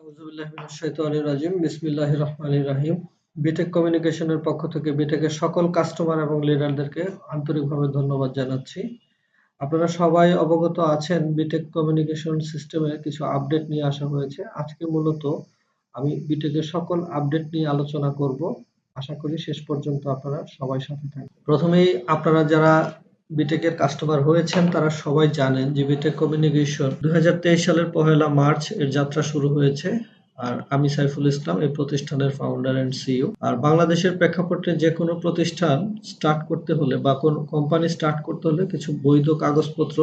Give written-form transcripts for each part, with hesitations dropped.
আউযুবিল্লাহি মিনাশ শাইতানির রাজিম। বিসমিল্লাহির রহমানির রহিম। বিটেক কমিউনিকেশনের পক্ষ থেকে বিটেকের সকল কাস্টমার এবং লিডারদেরকে আন্তরিকভাবে ধন্যবাদ জানাচ্ছি। আপনারা সবাই অবগত আছেন বিটেক কমিউনিকেশন সিস্টেমে কিছু আপডেট নিয়ে আসা হয়েছে। আজকে মূলত আমি বিটেকের সকল আপডেট নিয়ে আলোচনা করব। আশা করি শেষ পর্যন্ত আপনারা সবাই সাথে থাকবেন। প্রথমেই আপনারা যারা বিটেকের কাস্টমার হয়েছেন তারা সবাই জানেন যে বিটেক কমিউনিকেশন 2023 সালের 1 মার্চ এর যাত্রা শুরু হয়েছে। আর আমি সাইফুল ইসলাম, এই প্রতিষ্ঠানের ফাউন্ডার এন্ড সিইও। আর বাংলাদেশের প্রেক্ষাপটে যে কোনো প্রতিষ্ঠান স্টার্ট করতে হলে বা কোন কোম্পানি স্টার্ট করতে হলে কিছু বৈধ কাগজপত্র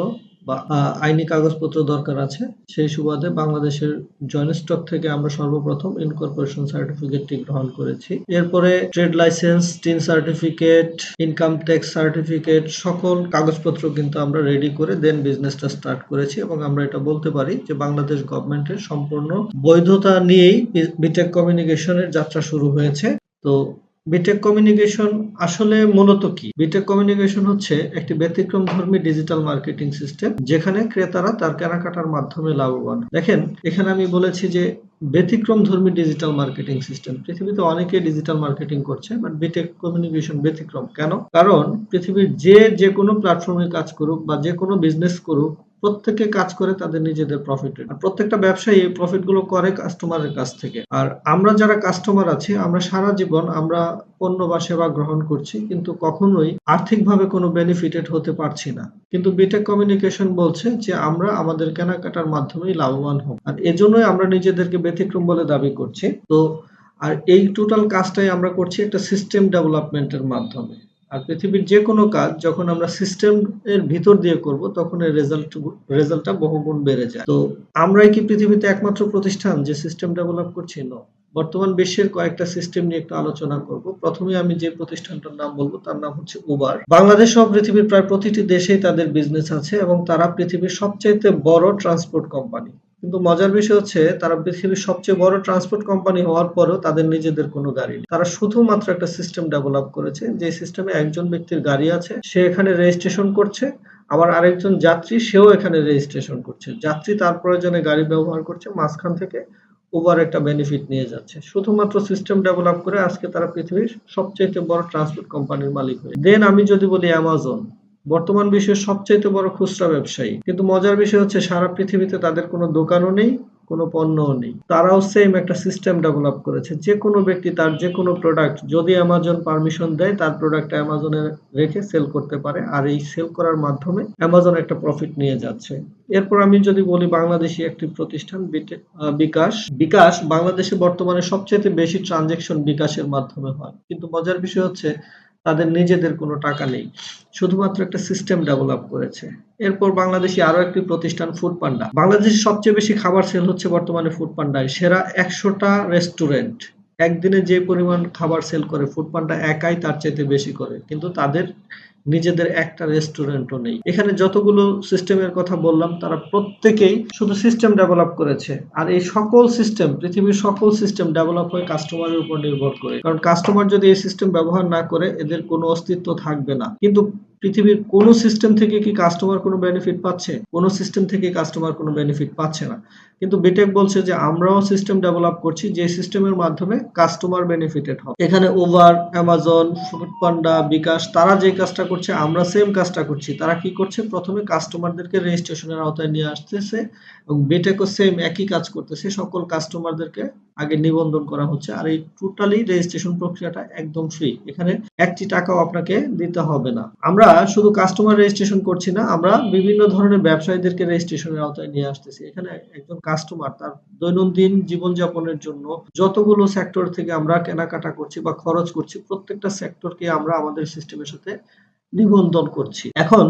বা আইনি কাগজপত্র দরকার আছে। সেই সুবাদে বাংলাদেশের জয়েন্ট স্টক থেকে আমরা সর্বপ্রথম ইনকর্পোরেশন সার্টিফিকেটটি গ্রহণ করেছি। এরপরে trade licence, tin certificate, income tax certificate, সকল কাগজপত্র কিন্তু আমরা রেডি করে দেন বিজনেসটা স্টার্ট করেছি এবং আমরা এটা বলতে পারি যে বাংলাদেশ গভর্নমেন্টের সম্পূর্ণ বৈধতা নিয়েই বিটেক কমিউনিকেশনের যাত্রা শুরু হয়েছে। তো বিটেক কমিউনিকেশন আসলে মূলত কি? বিটেক কমিউনিকেশন হচ্ছে একটি ব্যতিক্রমধর্মী ডিজিটাল মার্কেটিং সিস্টেম, যেখানে ক্রেতারা তার কেনাকাটার মাধ্যমে লাভবান। দেখেন, এখানে আমি বলেছি যে ব্যতিক্রমধর্মী ডিজিটাল মার্কেটিং সিস্টেম। পৃথিবীতে অনেকে ডিজিটাল মার্কেটিং করছে, বাট বিটেক কমিউনিকেশন ব্যতিক্রম। কেন? কারণ পৃথিবীর যে কোনো প্ল্যাটফর্মে কাজ করুক বা যে কোনো বিজনেস করুক, প্রত্যেকে কাজ করে তাদের নিজেদের প্রফিটের। আর প্রত্যেকটা ব্যবসায়ী এই প্রফিট গুলো করে কাস্টমারের কাছ থেকে। আর আমরা যারা কাস্টমার আছি, আমরা সারা জীবন আমরা পণ্য বা সেবা গ্রহণ করছি, কিন্তু কখনোই আর্থিকভাবে কোনো বেনিফিটেড হতে পারছি না। কিন্তু বিটেক কমিউনিকেশন বলছে যে আমরা আমাদের কেনাকাটার মাধ্যমেই লাভবান হব। আর এজন্যই আমরা নিজেদেরকে ব্যতিক্রম বলে দাবি করছি। তো আর এই টোটাল কাজটাই আমরা করছি একটা সিস্টেম ডেভেলপমেন্টের মাধ্যমে। আর পৃথিবীর যে কোনো কাজ যখন আমরা সিস্টেম এর ভিতর দিয়ে করব, তখন এর রেজাল্টটা বহুগুণ বেড়ে যায়। তো আমরাই কি পৃথিবীতে একমাত্র প্রতিষ্ঠান যে সিস্টেম ডেভেলপ করছি? না। বর্তমান বিশ্বের কয়েকটা সিস্টেম নিয়ে একটু আলোচনা করব। প্রথমে আমি যে প্রতিষ্ঠানটার নাম বলবো তার নাম হচ্ছে উবার। বাংলাদেশ সহ পৃথিবীর প্রায় প্রতিটি দেশেই তাদের বিজনেস আছে এবং তারা পৃথিবীর সবচাইতে বড় ট্রান্সপোর্ট কোম্পানি। কিন্তু মজার বিষয় হচ্ছে তারা পৃথিবীর সবচেয়ে বড় ট্রান্সপোর্ট কোম্পানি হওয়ার পরেও তাদের নিজেদের কোনো গাড়ি নেই। তারা শুধুমাত্র একটা সিস্টেম ডেভেলপ করেছে, যে সিস্টেমে একজন ব্যক্তির গাড়ি আছে, সে এখানে রেজিস্ট্রেশন করছে, আবার আরেকজন যাত্রী, সেও এখানে রেজিস্ট্রেশন করছে। যাত্রী তার প্রয়োজনে গাড়ি ব্যবহার করছে, মাঝখান থেকে উবার একটা বেনিফিট নিয়ে যাচ্ছে। শুধুমাত্র সিস্টেম ডেভেলপ করে আজকে তারা পৃথিবীর সবচেয়ে বড় ট্রান্সপোর্ট কোম্পানির মালিক হয়ে। দেন আমি যদি বলি অ্যামাজন, বর্তমান বিশ্বের সবচেয়ে বড় খুচরা ব্যবসায়ী। কিন্তু মজার বিষয় হচ্ছে সারা পৃথিবীতে তাদের কোনো দোকানও নেই, কোনো পণ্যও নেই। তারাও সেম একটা সিস্টেম ডেভেলপ করেছে। যে কোনো ব্যক্তি তার যে কোনো প্রোডাক্ট যদি অ্যামাজন পারমিশন দেয়, তার প্রোডাক্ট অ্যামাজনে রেখে সেল করতে পারে। আর এই সেল করার মাধ্যমে অ্যামাজন একটা প্রফিট নিয়ে যাচ্ছে। এরপর আমি যদি বলি বাংলাদেশি একটি প্রতিষ্ঠান বিকাশ। বিকাশ বাংলাদেশে বর্তমানে সবচেয়ে বেশি ট্রানজেকশন বিকাশের মাধ্যমে হয়। কিন্তু মজার বিষয় হচ্ছে তাদের নিজেদের কোনো টাকা নেই, শুধুমাত্র একটা সিস্টেম ডেভেলপ করেছে। এরপর বাংলাদেশি আরো একটি প্রতিষ্ঠান ফুড পান্ডা। বাংলাদেশে সবচেয়ে বেশি খাবার সেল হচ্ছে বর্তমানে ফুড পান্ডায়। সেরা 100টা রেস্টুরেন্ট একদিনে যে পরিমাণ খাবার সেল করে, ফুড পান্ডা একাই তার চাইতে বেশি করে, কিন্তু তাদের নিজেদের একটা রেস্টুরেন্টও নেই। এখানে যতগুলো সিস্টেমের কথা বললাম, তারা প্রত্যেকেই শুধু সিস্টেম ডেভেলপ করেছে। আর এই সকল সিস্টেম, পৃথিবীর সকল সিস্টেম ডেভেলপ হয় কাস্টমারের উপর নির্ভর করে। কারণ কাস্টমার যদি এই সিস্টেম ব্যবহার না করে, এদের কোনো অস্তিত্ব থাকবে না। কিন্তু পৃথিবীর কোন সিস্টেম থেকে কি কাস্টমার কোনো বেনিফিট পাচ্ছে? কোন সিস্টেম থেকে কাস্টমার কোনো বেনিফিট পাচ্ছে না। কিন্তু বিটেক বলছে যে আমরাও সিস্টেম ডেভেলপ করছি, যে সিস্টেমের মাধ্যমে কাস্টমার বেনিফিটেড হবে। এখানে উবার, অ্যামাজন, ফুডপান্ডা, বিকাশ, তারা যে কাজটা করছে আমরা সেম কাজটা করছি। তারা কি করছে? প্রথমে কাস্টমারদেরকে রেজিস্ট্রেশনের আওতায় নিয়ে আসতেছে এবং বিটেকও সেম একই কাজ করতেছে। সকল কাস্টমারদেরকে আগে নিবন্ধন করা হচ্ছে। আর এই টোটালি রেজিস্ট্রেশন প্রক্রিয়াটা একদম ফ্রি। এখানে একটি টাকাও আপনাকে দিতে হবে না। আমরা শুধু কাস্টমার রেজিস্ট্রেশন করছি না, আমরা বিভিন্ন ধরনের ব্যবসায়ীদেরকে রেজিস্ট্রেশনের আওতায় নিয়ে আসতেছি। এখানে একজন কাস্টমার তার দৈনন্দিন জীবনযাপনের জন্য যতগুলো সেক্টর থেকে আমরা কেনাকাটা করছি বা খরচ করছি, প্রত্যেকটা সেক্টরকে আমরা আমাদের সিস্টেমের সাথে নিবন্ধন করছি। এখন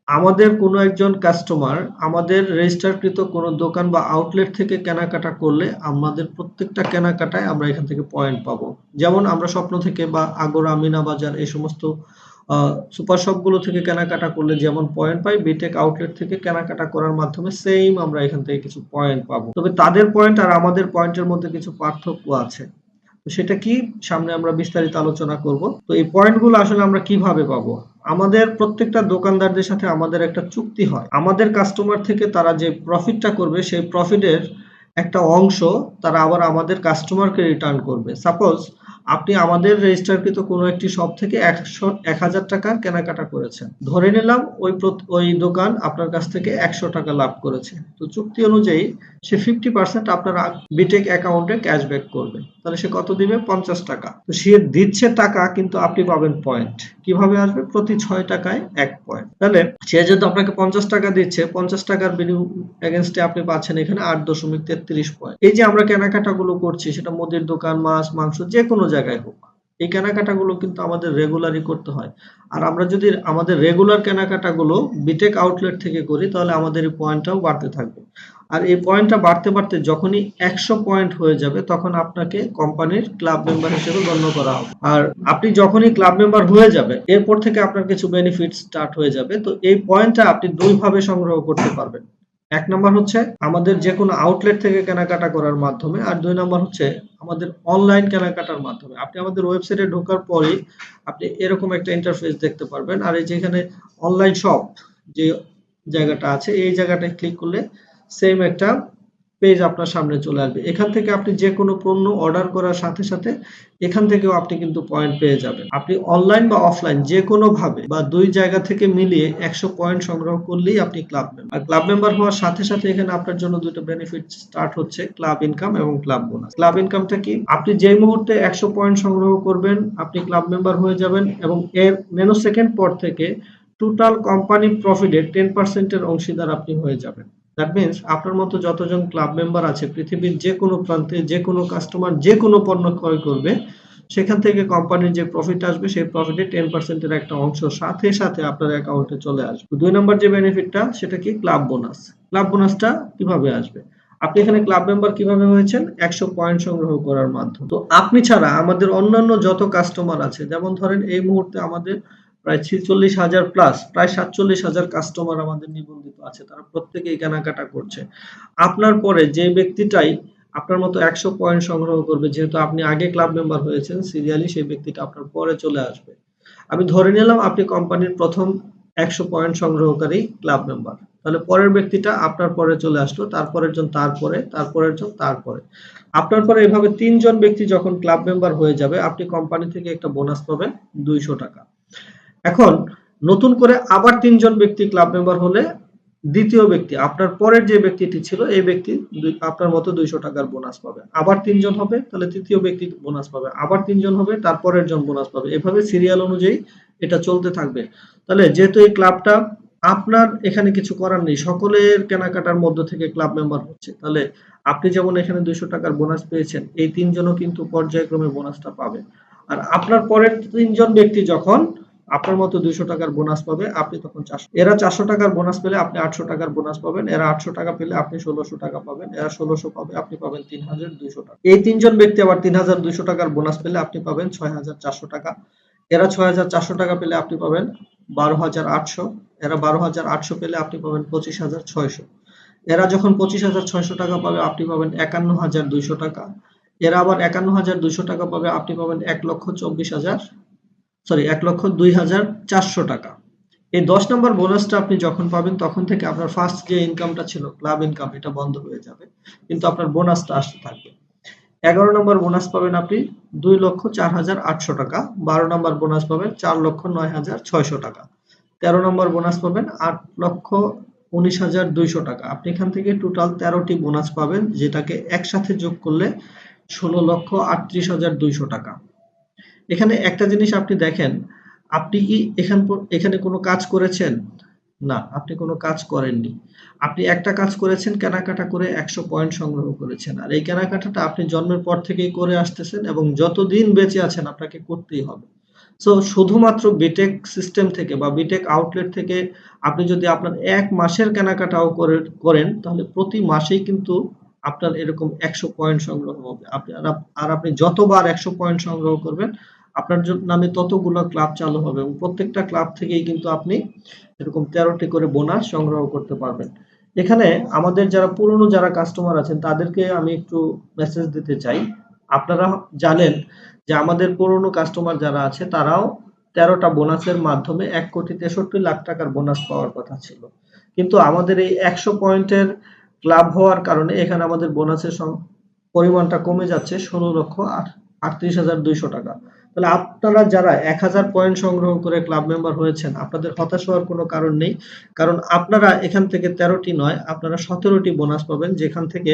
আমাদের কোনো একজন কাস্টমার আমাদের রেজিস্টারকৃত কোনো দোকান বা আউটলেট থেকে কেনাকাটা করলে আমাদের প্রত্যেকটা কেনাকাটায় আমরা এখান থেকে পয়েন্ট পাবো। যেমন আমরা স্বপ্ন থেকে বা আগরা, মিনা বাজার, এই সমস্ত সুপার শপগুলো থেকে কেনাকাটা করলে যেমন পয়েন্ট পাই, বিটেক আউটলেট থেকে কেনাকাটা করার মাধ্যমে সেম আমরা এখান থেকে কিছু পয়েন্ট পাবো। তবে তাদের পয়েন্ট আর আমাদের পয়েন্টের মধ্যে কিছু পার্থক্য আছে। তো সেটা কি, সামনে আমরা বিস্তারিত আলোচনা করব। তো এই পয়েন্টগুলো আসলে আমরা কিভাবে পাবো? আমাদের প্রত্যেকটা দোকানদারদের সাথে আমাদের একটা চুক্তি হয়। আমাদের কাস্টমার থেকে তারা যে প্রফিটটা করবে, সেই প্রফিটের একটা অংশ তারা আবার আমাদের কাস্টমারকে রিটার্ন করবে। সাপোজ আপনি আমাদের রেজিস্টারকৃত কোনো একটি শপ থেকে 1,000 টাকা কেনাকাটা করেছেন, ধরে নিলাম ওই দোকান আপনার কাছ থেকে 100 টাকা লাভ করেছে। তো চুক্তি অনুযায়ী সে 50% আপনার বিটেক অ্যাকাউন্টে ক্যাশব্যাক করবে। তাহলে সে কত দিবে? 50 টাকা। তো সে দিচ্ছে টাকা, কিন্তু আপনি পাবেন পয়েন্ট। কিভাবে আসবে? প্রতি 6 টাকায় 1 পয়েন্ট। তাহলে সে যেহেতু আপনাকে 50 টাকা দিচ্ছে, 50 টাকার এগেনস্টে আপনি পাচ্ছেন এখানে 8.33 পয়েন্ট। এই যে আমরা কেনাকাটাগুলো করছি, সেটা মুদির দোকান, মাছ, মাংস, যে কোনো জায়গায় হোক, এই কেনাকাটাগুলো কিন্তু আমাদের রেগুলারই করতে হয়। আর আমরা যদি আমাদের রেগুলার কেনাকাটাগুলো বিটেক আউটলেট থেকে করি, তাহলে আমাদের এই পয়েন্টটাও বাড়তে থাকবে। আর এই পয়েন্টটা বাড়তে বাড়তে যখনই 100 পয়েন্ট হয়ে যাবে, তখন আপনাকে কোম্পানির ক্লাব মেম্বার হিসেবে গণ্য করা হবে। আর আপনি যখনই ক্লাব মেম্বার হয়ে যাবে, এরপর থেকে আপনার কিছু বেনিফিট স্টার্ট হয়ে যাবে। তো এই পয়েন্টটা আপনি দুই ভাবে সংগ্রহ করতে পারবেন। এক নাম্বার হচ্ছে আমাদের যে কোনো আউটলেট থেকে কেনাকাটা করার মাধ্যমে, আর দুই নাম্বার হচ্ছে আমাদের অনলাইন কেনাকাটার মাধ্যমে। আপনি আমাদের ওয়েবসাইটে ঢোকার পরেই আপনি এরকম একটা ইন্টারফেস দেখতে পারবেন। আর এই যে এখানে অনলাইন শপ যে জায়গাটা আছে, এই জায়গাটায় ক্লিক করলে সেম একটা পেজ আপনার সামনে চলে আসবে। এখান থেকে আপনি যে কোনো পণ্য অর্ডার করার সাথে সাথে এখান থেকেও আপনি কিন্তু পয়েন্ট পেয়ে যাবেন। আপনি অনলাইন বা অফলাইন যে কোনো ভাবে বা দুই জায়গা থেকে মিলিয়ে 100 পয়েন্ট সংগ্রহ করলেই আপনি ক্লাব মেম্বার। আর ক্লাব মেম্বার হওয়ার সাথে সাথে এখানে আপনার জন্য দুটো বেনিফিট স্টার্ট হচ্ছে, ক্লাব ইনকাম এবং ক্লাব বোনাস। ক্লাব ইনকামটা কি? আপনি যেই মুহূর্তে 100 পয়েন্ট সংগ্রহ করবেন, আপনি ক্লাব মেম্বার হয়ে যাবেন এবং এর ন্যানো সেকেন্ড পর থেকে টোটাল কোম্পানি প্রফিটের 10% এর অংশীদার আপনি হয়ে যাবেন। দ্যাট মিন্স আপনার মতো যতজন ক্লাব মেম্বার আছে পৃথিবীর যে কোনো প্রান্তে, যে কোনো কাস্টমার যে কোনো পণ্য ক্রয় করবে, সেখান থেকে কোম্পানির যে প্রফিট আসবে, সেই প্রফিটের 10% এর একটা অংশ সাথে সাথে আপনার অ্যাকাউন্টে চলে আসবে। দুই নম্বর যে বেনিফিটটা, সেটা কি? Club bonus. ক্লাব বোনাসটা কিভাবে আসবে? আপনি এখানে ক্লাব মেম্বার কিভাবে হয়েছেন? 100 পয়েন্ট সংগ্রহ করার মাধ্যমে। তো আপনি ছাড়া আমাদের অন্যান্য যত কাস্টমার আছে, যেমন ধরেন এই মুহূর্তে আমাদের প্রায় 46,000 প্লাস, প্রায় 47,000 কাস্টমার আমাদের নিবন্ধিত আছে, তারা প্রত্যেকেই কেনাকাটা করছে। আপনার পরে যে ব্যক্তিটাই আপনার মতো 100 পয়েন্ট সংগ্রহ করবে, যেহেতু আপনি আগে ক্লাব মেম্বার হয়েছেন, সিরিয়ালি সেই ব্যক্তিটা আপনার পরে চলে আসবে। আমি ধরে নিলাম আপনি কোম্পানির প্রথম 100 পয়েন্ট সংগ্রহকারী ক্লাব মেম্বার, তাহলে পরের ব্যক্তিটা আপনার পরে চলে আসলো, তারপরের জন তারপরে, তারপরের জন তারপরে। আপনার পরে এভাবে 3 জন ব্যক্তি যখন ক্লাব মেম্বার হয়ে যাবে, আপনি কোম্পানি থেকে একটা বোনাস পাবেন 200 টাকা। এখন নতুন করে আবার 3 জন ব্যক্তি ক্লাব মেম্বার হলে দ্বিতীয় ব্যক্তি, আপনার পরের যে ব্যক্তিটি ছিল, এই ব্যক্তি আপনার মতো 200 টাকার বোনাস পাবে। আবার 3 জন হবে, তাহলে তৃতীয় ব্যক্তি বোনাস পাবে। আবার 3 জন হবে, তারপরের জন বোনাস পাবে। এভাবে সিরিয়াল অনুযায়ী এটা চলতে থাকবে। তাহলে যেহেতু এই ক্লাবটা আপনার এখানে কিছু করার নেই, সকলের কেনাকাটার মধ্য থেকে ক্লাব মেম্বার হচ্ছে, তাহলে আপনি যেমন এখানে 200 টাকার বোনাস পেয়েছেন, এই 3 জনও কিন্তু পর্যায়ক্রমে বোনাসটা পাবে। আর আপনার পরের 3 জন ব্যক্তি যখন আপনার মতো 200 টাকার বোনাস পাবে, আপনি তখন 400, এরা 400 টাকার বোনাস পেলে আপনি 800 টাকার বোনাস পাবেন, এরা 800 টাকা পেলে আপনি 1600 টাকা পাবেন, এরা 1600 পাবে, আপনি পাবেন 3200 টাকা। এই 3 জন ব্যক্তি আবার 3200 টাকার বোনাস পেলে আপনি পাবেন 6400 টাকা, এরা 6400 টাকা পেলে আপনি পাবেন 12800, এরা 12800 পেলে আপনি পাবেন 25600, এরা যখন 25600 টাকা পাবে আপনি পাবেন 51200 টাকা, এরা আবার 51200 টাকা পাবে, আপনি পাবেন 1,02,400 টাকা। এই 10 নম্বর বোনাসটা আপনি যখন পাবেন, তখন থেকে আপনার ফার্স্ট যে ইনকামটা ছিল ক্লাব ইনকাম, এটা বন্ধ হয়ে যাবে, কিন্তু আপনার বোনাসটা আসতে থাকবে। 11 নম্বর বোনাস পাবেন আপনি 2,04,800 টাকা, 12 নম্বর বোনাস পাবেন 4,09,600 টাকা, 13 নম্বর বোনাস পাবেন 8,19,200 টাকা। আপনি এখান থেকে টোটাল 13টি বোনাস পাবেন, যেটাকে একসাথে যোগ করলে 16,38,200 টাকা। এখানে একটা জিনিস আপনি দেখেন, আপনি কি এখানে কোনো কাজ করেছেন? না, আপনি কোনো কাজ করেননি। আপনি একটা কাজ করেছেন, কেনাকাটা করে 100 পয়েন্ট সংগ্রহ করেছেন। আর এই কেনাকাটাটা আপনি জন্মের পর থেকেই করে আসতেছেন এবং যতদিন বেঁচে আছেন আপনাকে করতেই হবে। সো শুধুমাত্র বিটেক সিস্টেম থেকে বা বিটেক আউটলেট থেকে আপনি যদি আপনার 1 মাসের কেনাকাটাও করেন, তাহলে প্রতি মাসেই কিন্তু আপনার এরকম 100 পয়েন্ট সংগ্রহ হবে। আপনি যতবার 100 পয়েন্ট সংগ্রহ করবেন, আপনার নামে ততগুলো ক্লাব চালু হবে এবং প্রত্যেকটা ক্লাব থেকেই কিন্তু আপনি এরকম 13টি করে বোনাস সংগ্রহ করতে পারবেন। এখানে আমাদের যারা কাস্টমার আছেন, তাদেরকে আমি একটু মেসেজ দিতে চাই। আপনারা জানেন যে আমাদের পুরনো কাস্টমার যারা আছে, তারাও 13টা বোনাসের মাধ্যমে 1,63,00,000 টাকার বোনাস পাওয়ার কথা ছিল। কিন্তু আমাদের এই 100 পয়েন্টের ক্লাব হওয়ার কারণে এখানে আমাদের বোনাসের পরিমাণটা কমে যাচ্ছে 16,38,200 টাকা। তাহলে আপনারা যারা 1000 পয়েন্ট সংগ্রহ করে ক্লাব মেম্বার হয়েছেন, আপনাদের হতাশ হওয়ার কোনো কারণ নেই। কারণ আপনারা এখান থেকে 13টি নয়, আপনারা 17টি বোনাস পাবেন, যেখান থেকে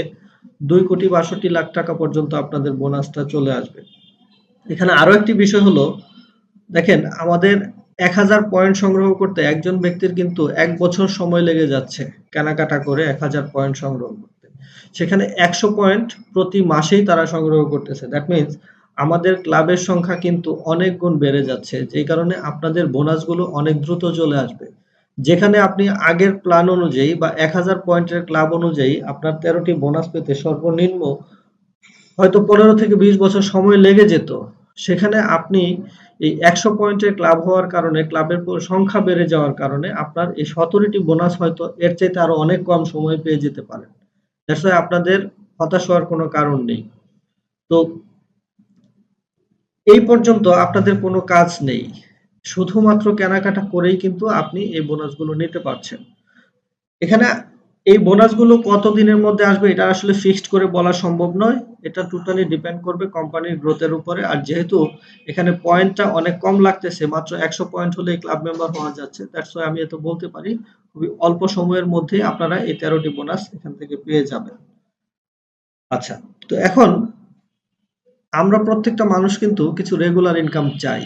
2,62,00,000 টাকা পর্যন্ত আপনাদের বোনাসটা চলে আসবে। এখানে আরো একটি বিষয় হলো, দেখেন আমাদের 1000 পয়েন্ট সংগ্রহ করতে একজন ব্যক্তির কিন্তু 1 বছর সময় লেগে যাচ্ছে কেনাকাটা করে 1000 পয়েন্ট সংগ্রহ করতে। সেখানে 100 পয়েন্ট প্রতি মাসেই তারা সংগ্রহ করতেছে। দ্যাট মিন্স আমাদের ক্লাবের সংখ্যা কিন্তু অনেক গুণ বেড়ে যাচ্ছে, যেই কারণে আপনাদের বোনাসগুলো অনেক দ্রুত চলে আসবে। যেখানে আপনি আগের প্ল্যান অনুযায়ী বা 1000 পয়েন্টের ক্লাব অনুযায়ী আপনার 13টি বোনাস পেতে সর্বনিম্ন হয়তো 15 থেকে 20 বছর সময় লেগে যেত, সেখানে আপনি এই 100 পয়েন্টের ক্লাব হওয়ার কারণে, ক্লাবের সংখ্যা বেড়ে যাওয়ার কারণে আপনার এই 17টি বোনাস হয়তো এর চাইতে আরো অনেক কম সময় পেয়ে যেতে পারেন। দ্যাটস ওয়াই আপনাদের হতাশ হওয়ার কোনো কারণ নেই। তো এই পর্যন্ত আপনাদের কোনো কাজ নেই, শুধুমাত্র কেনাকাটা করেই কিন্তু আপনি এই বোনাসগুলো নিতে পারছেন। এখানে এই বোনাসগুলো কত দিনের মধ্যে আসবে এটা আসলে ফিক্সড করে বলা সম্ভব নয়। এটা টোটালি ডিপেন্ড করবে কোম্পানির গ্রোথের উপরে। আর যেহেতু এখানে পয়েন্টটা অনেক কম লাগতেছে, মাত্র 100 পয়েন্ট হলেই ক্লাব মেম্বার হওয়া যাচ্ছে, দ্যাটস ওয়াই আমি এত বলতে পারি খুবই অল্প সময়ের মধ্যে আপনারা এই 13টি বোনাস এখান থেকে পেয়ে যাবেন। আচ্ছা, তো এখন আমরা প্রত্যেকটা মানুষ কিন্তু কিছু রেগুলার ইনকাম চাই।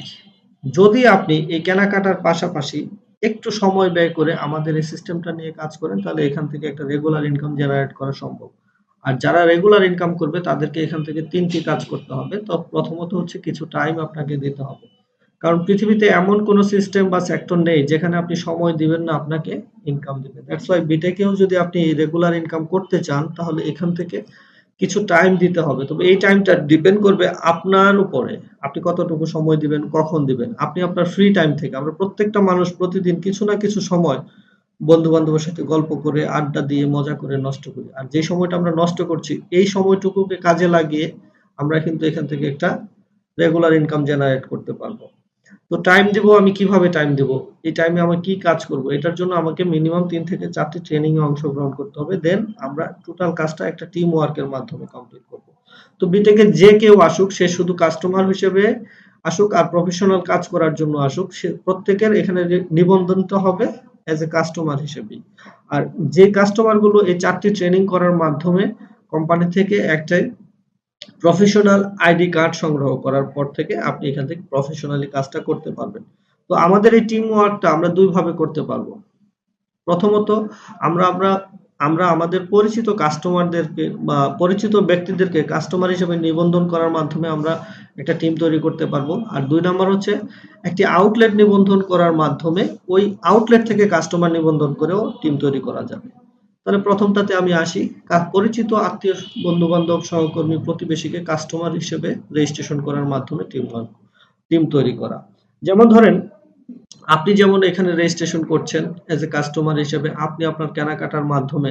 যদি আপনি এই কেনাকাটার পাশাপাশি একটু সময় ব্যয় করে আমাদের এই সিস্টেমটা নিয়ে কাজ করেন, তাহলে এখান থেকে একটা রেগুলার ইনকাম জেনারেট করা সম্ভব। আর যারা রেগুলার ইনকাম করবে তাদেরকে এখান থেকে 3টি কাজ করতে হবে। তো প্রথমত হচ্ছে কিছু টাইম আপনাকে দিতে হবে। কারণ পৃথিবীতে এমন কোনো সিস্টেম বা সেক্টর নেই যেখানে আপনি সময় দিবেন না, আপনাকে ইনকাম দিবে। দ্যাটস ওয়াই বিটেকেও যদি আপনি রেগুলার ইনকাম করতে চান, তাহলে এখান থেকে কিছু টাইম দিতে হবে। তবে এই টাইমটা ডিপেন্ড করবে আপনার উপরে, আপনি কতটুকু সময় দিবেন, কখন দিবেন। আপনি আপনার ফ্রি টাইম থেকে, আমরা প্রত্যেকটা মানুষ প্রতিদিন কিছু না কিছু সময় বন্ধু বান্ধবের সাথে গল্প করে, আড্ডা দিয়ে, মজা করে নষ্ট করি। আর যে সময়টা আমরা নষ্ট করছি, এই সময়টুকুকে কাজে লাগিয়ে আমরা কিন্তু এখান থেকে একটা রেগুলার ইনকাম জেনারেট করতে পারবো। তো টাইম দিব, আমি কিভাবে টাইম দিব, এই টাইমে আমি কি কাজ করব, এটার জন্য আমাকে মিনিমাম 3 থেকে 4টি ট্রেনিং এ অংশগ্রহণ করতে হবে। দেন আমরা টোটাল কাজটা একটা টিম ওয়ার্কের মাধ্যমে কমপ্লিট করব। তো বিটেকে যে কেউ আসুক, সে শুধু কাস্টমার হিসেবে আসুক আর প্রফেশনাল কাজ করার জন্য আসুক, সে প্রত্যেকের এখানে নিবন্ধনটা হবে অ্যাজ এ কাস্টমার হিসেবেই। আর যে কাস্টমার গুলো এই 4টি ট্রেনিং করার মাধ্যমে কোম্পানি থেকে একটা প্রফেশনাল আইডি কার্ড সংগ্রহ করার পর থেকে আপনি এখান থেকে প্রফেশনালি কাজটা করতে পারবেন। তো আমাদের এই টিম ওয়ার্কটা আমরা দুই ভাবে করতে পারবো। প্রথমত আমরা আমরা আমরা আমাদের পরিচিত কাস্টমারদেরকে বা পরিচিত ব্যক্তিদেরকে কাস্টমার হিসেবে নিবন্ধন করার মাধ্যমে আমরা একটা টিম তৈরি করতে পারবো। আর 2 নাম্বার হচ্ছে একটি আউটলেট নিবন্ধন করার মাধ্যমে ওই আউটলেট থেকে কাস্টমার নিবন্ধন করেও টিম তৈরি করা যাবে। তাহলে প্রথমটাতে আমি আসি, পরিচিত আত্মীয়, বন্ধু বান্ধব, সহকর্মী, প্রতিবেশীকে কাস্টমার হিসেবে রেজিস্ট্রেশন করার মাধ্যমে টিম তৈরি করা। যেমন ধরেন আপনি যেমন এখানে রেজিস্ট্রেশন করছেন এজ এ কাস্টমার হিসেবে, আপনি আপনার কেনাকাটার মাধ্যমে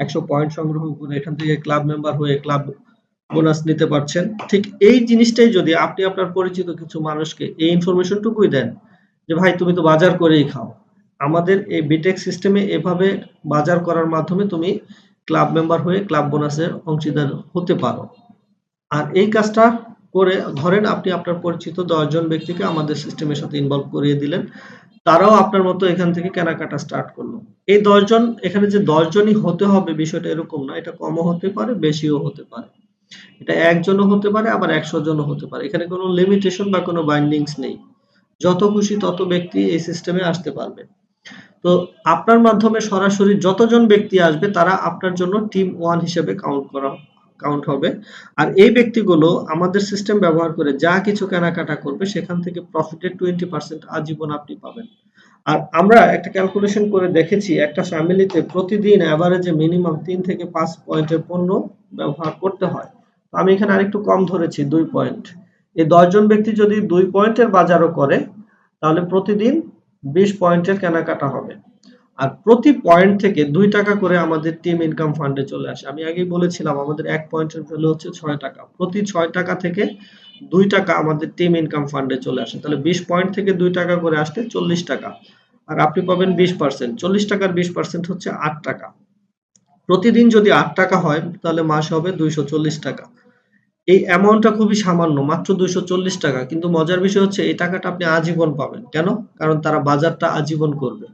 100 পয়েন্ট সংগ্রহ করে এখান থেকে ক্লাব মেম্বার হয়ে ক্লাব বোনাস নিতে পারছেন। ঠিক এই জিনিসটাই যদি আপনি আপনার পরিচিত কিছু মানুষকে এই ইনফরমেশনটুকুই দেন যে ভাই তুমি তো বাজার করেই খাও, আমাদের এই বিটেক সিস্টেমে এভাবে বাজার করার মাধ্যমে তুমি ক্লাব মেম্বার হয়ে ক্লাব বোনাসের অংশীদার হতে পারো। আর এই কাজটা করে ধরেন আপনি আপনার পরিচিত 10 জন ব্যক্তিকে আমাদের সিস্টেমের সাথে ইনভলভ করিয়ে দিলেন, তারাও আপনার মতো এখান থেকে কেনাকাটা স্টার্ট করলো। এই 10 জন, এখানে যে 10 জনই হতে হবে বিষয়টা এরকম না, এটা কমও হতে পারে, বেশিও হতে পারে। এটা একজনও হতে পারে, আবার 100 জনও হতে পারে। এখানে কোনো লিমিটেশন বা কোনো বাইন্ডিংস নেই। যত খুশি তত ব্যক্তি এই সিস্টেমে আসতে পারবে। তো আপনার মাধ্যমে সরাসরি যতজন ব্যক্তি আসবে তারা আপনার জন্য টিম 1 হিসেবে কাউন্ট হবে। আর এই ব্যক্তিগুলো আমাদের সিস্টেম ব্যবহার করে যা কিছু কেনাকাটা করবে সেখান থেকে প্রফিটের 20% আজীবন আপনি পাবেন। আর আমরা একটা ক্যালকুলেশন করে দেখেছি, একটা ফ্যামিলিতে প্রতিদিন এভারেজে মিনিমাম 3 থেকে 5 পয়েন্টের পণ্য ব্যবহার করতে হয়। তো আমি এখানে আরেকটু কম ধরেছি 2 পয়েন্ট। এই 10 জন ব্যক্তি যদি 2 পয়েন্টের বাজারও করে, তাহলে প্রতিদিন 20 পয়েন্টের কেনাকাটা হবে। আর প্রতি পয়েন্ট থেকে 2 টাকা করে আমাদের টিম ইনকাম ফান্ডে চলে আসে। আমি আগেই বলেছিলাম আমাদের 1 পয়েন্টের ভ্যালু হচ্ছে 6 টাকা। প্রতি 6 টাকা থেকে 2 টাকা আমাদের টিম ইনকাম ফান্ডে চলে আসে। তাহলে 20 পয়েন্ট থেকে 2 টাকা করে আসলে 40 টাকা। আর আপনি পাবেন 20%। 40 টাকার 20% হচ্ছে 8 টাকা। প্রতিদিন যদি 8 টাকা হয় তাহলে মাসে হবে 240 টাকা। এই অ্যামাউন্টটা খুবই সামান্য, মাত্র 240 টাকা। কিন্তু মজার বিষয় হচ্ছে এই টাকাটা আপনি আজীবন পাবেন। কেন? কারণ তারা বাজারটা আজীবন করবে।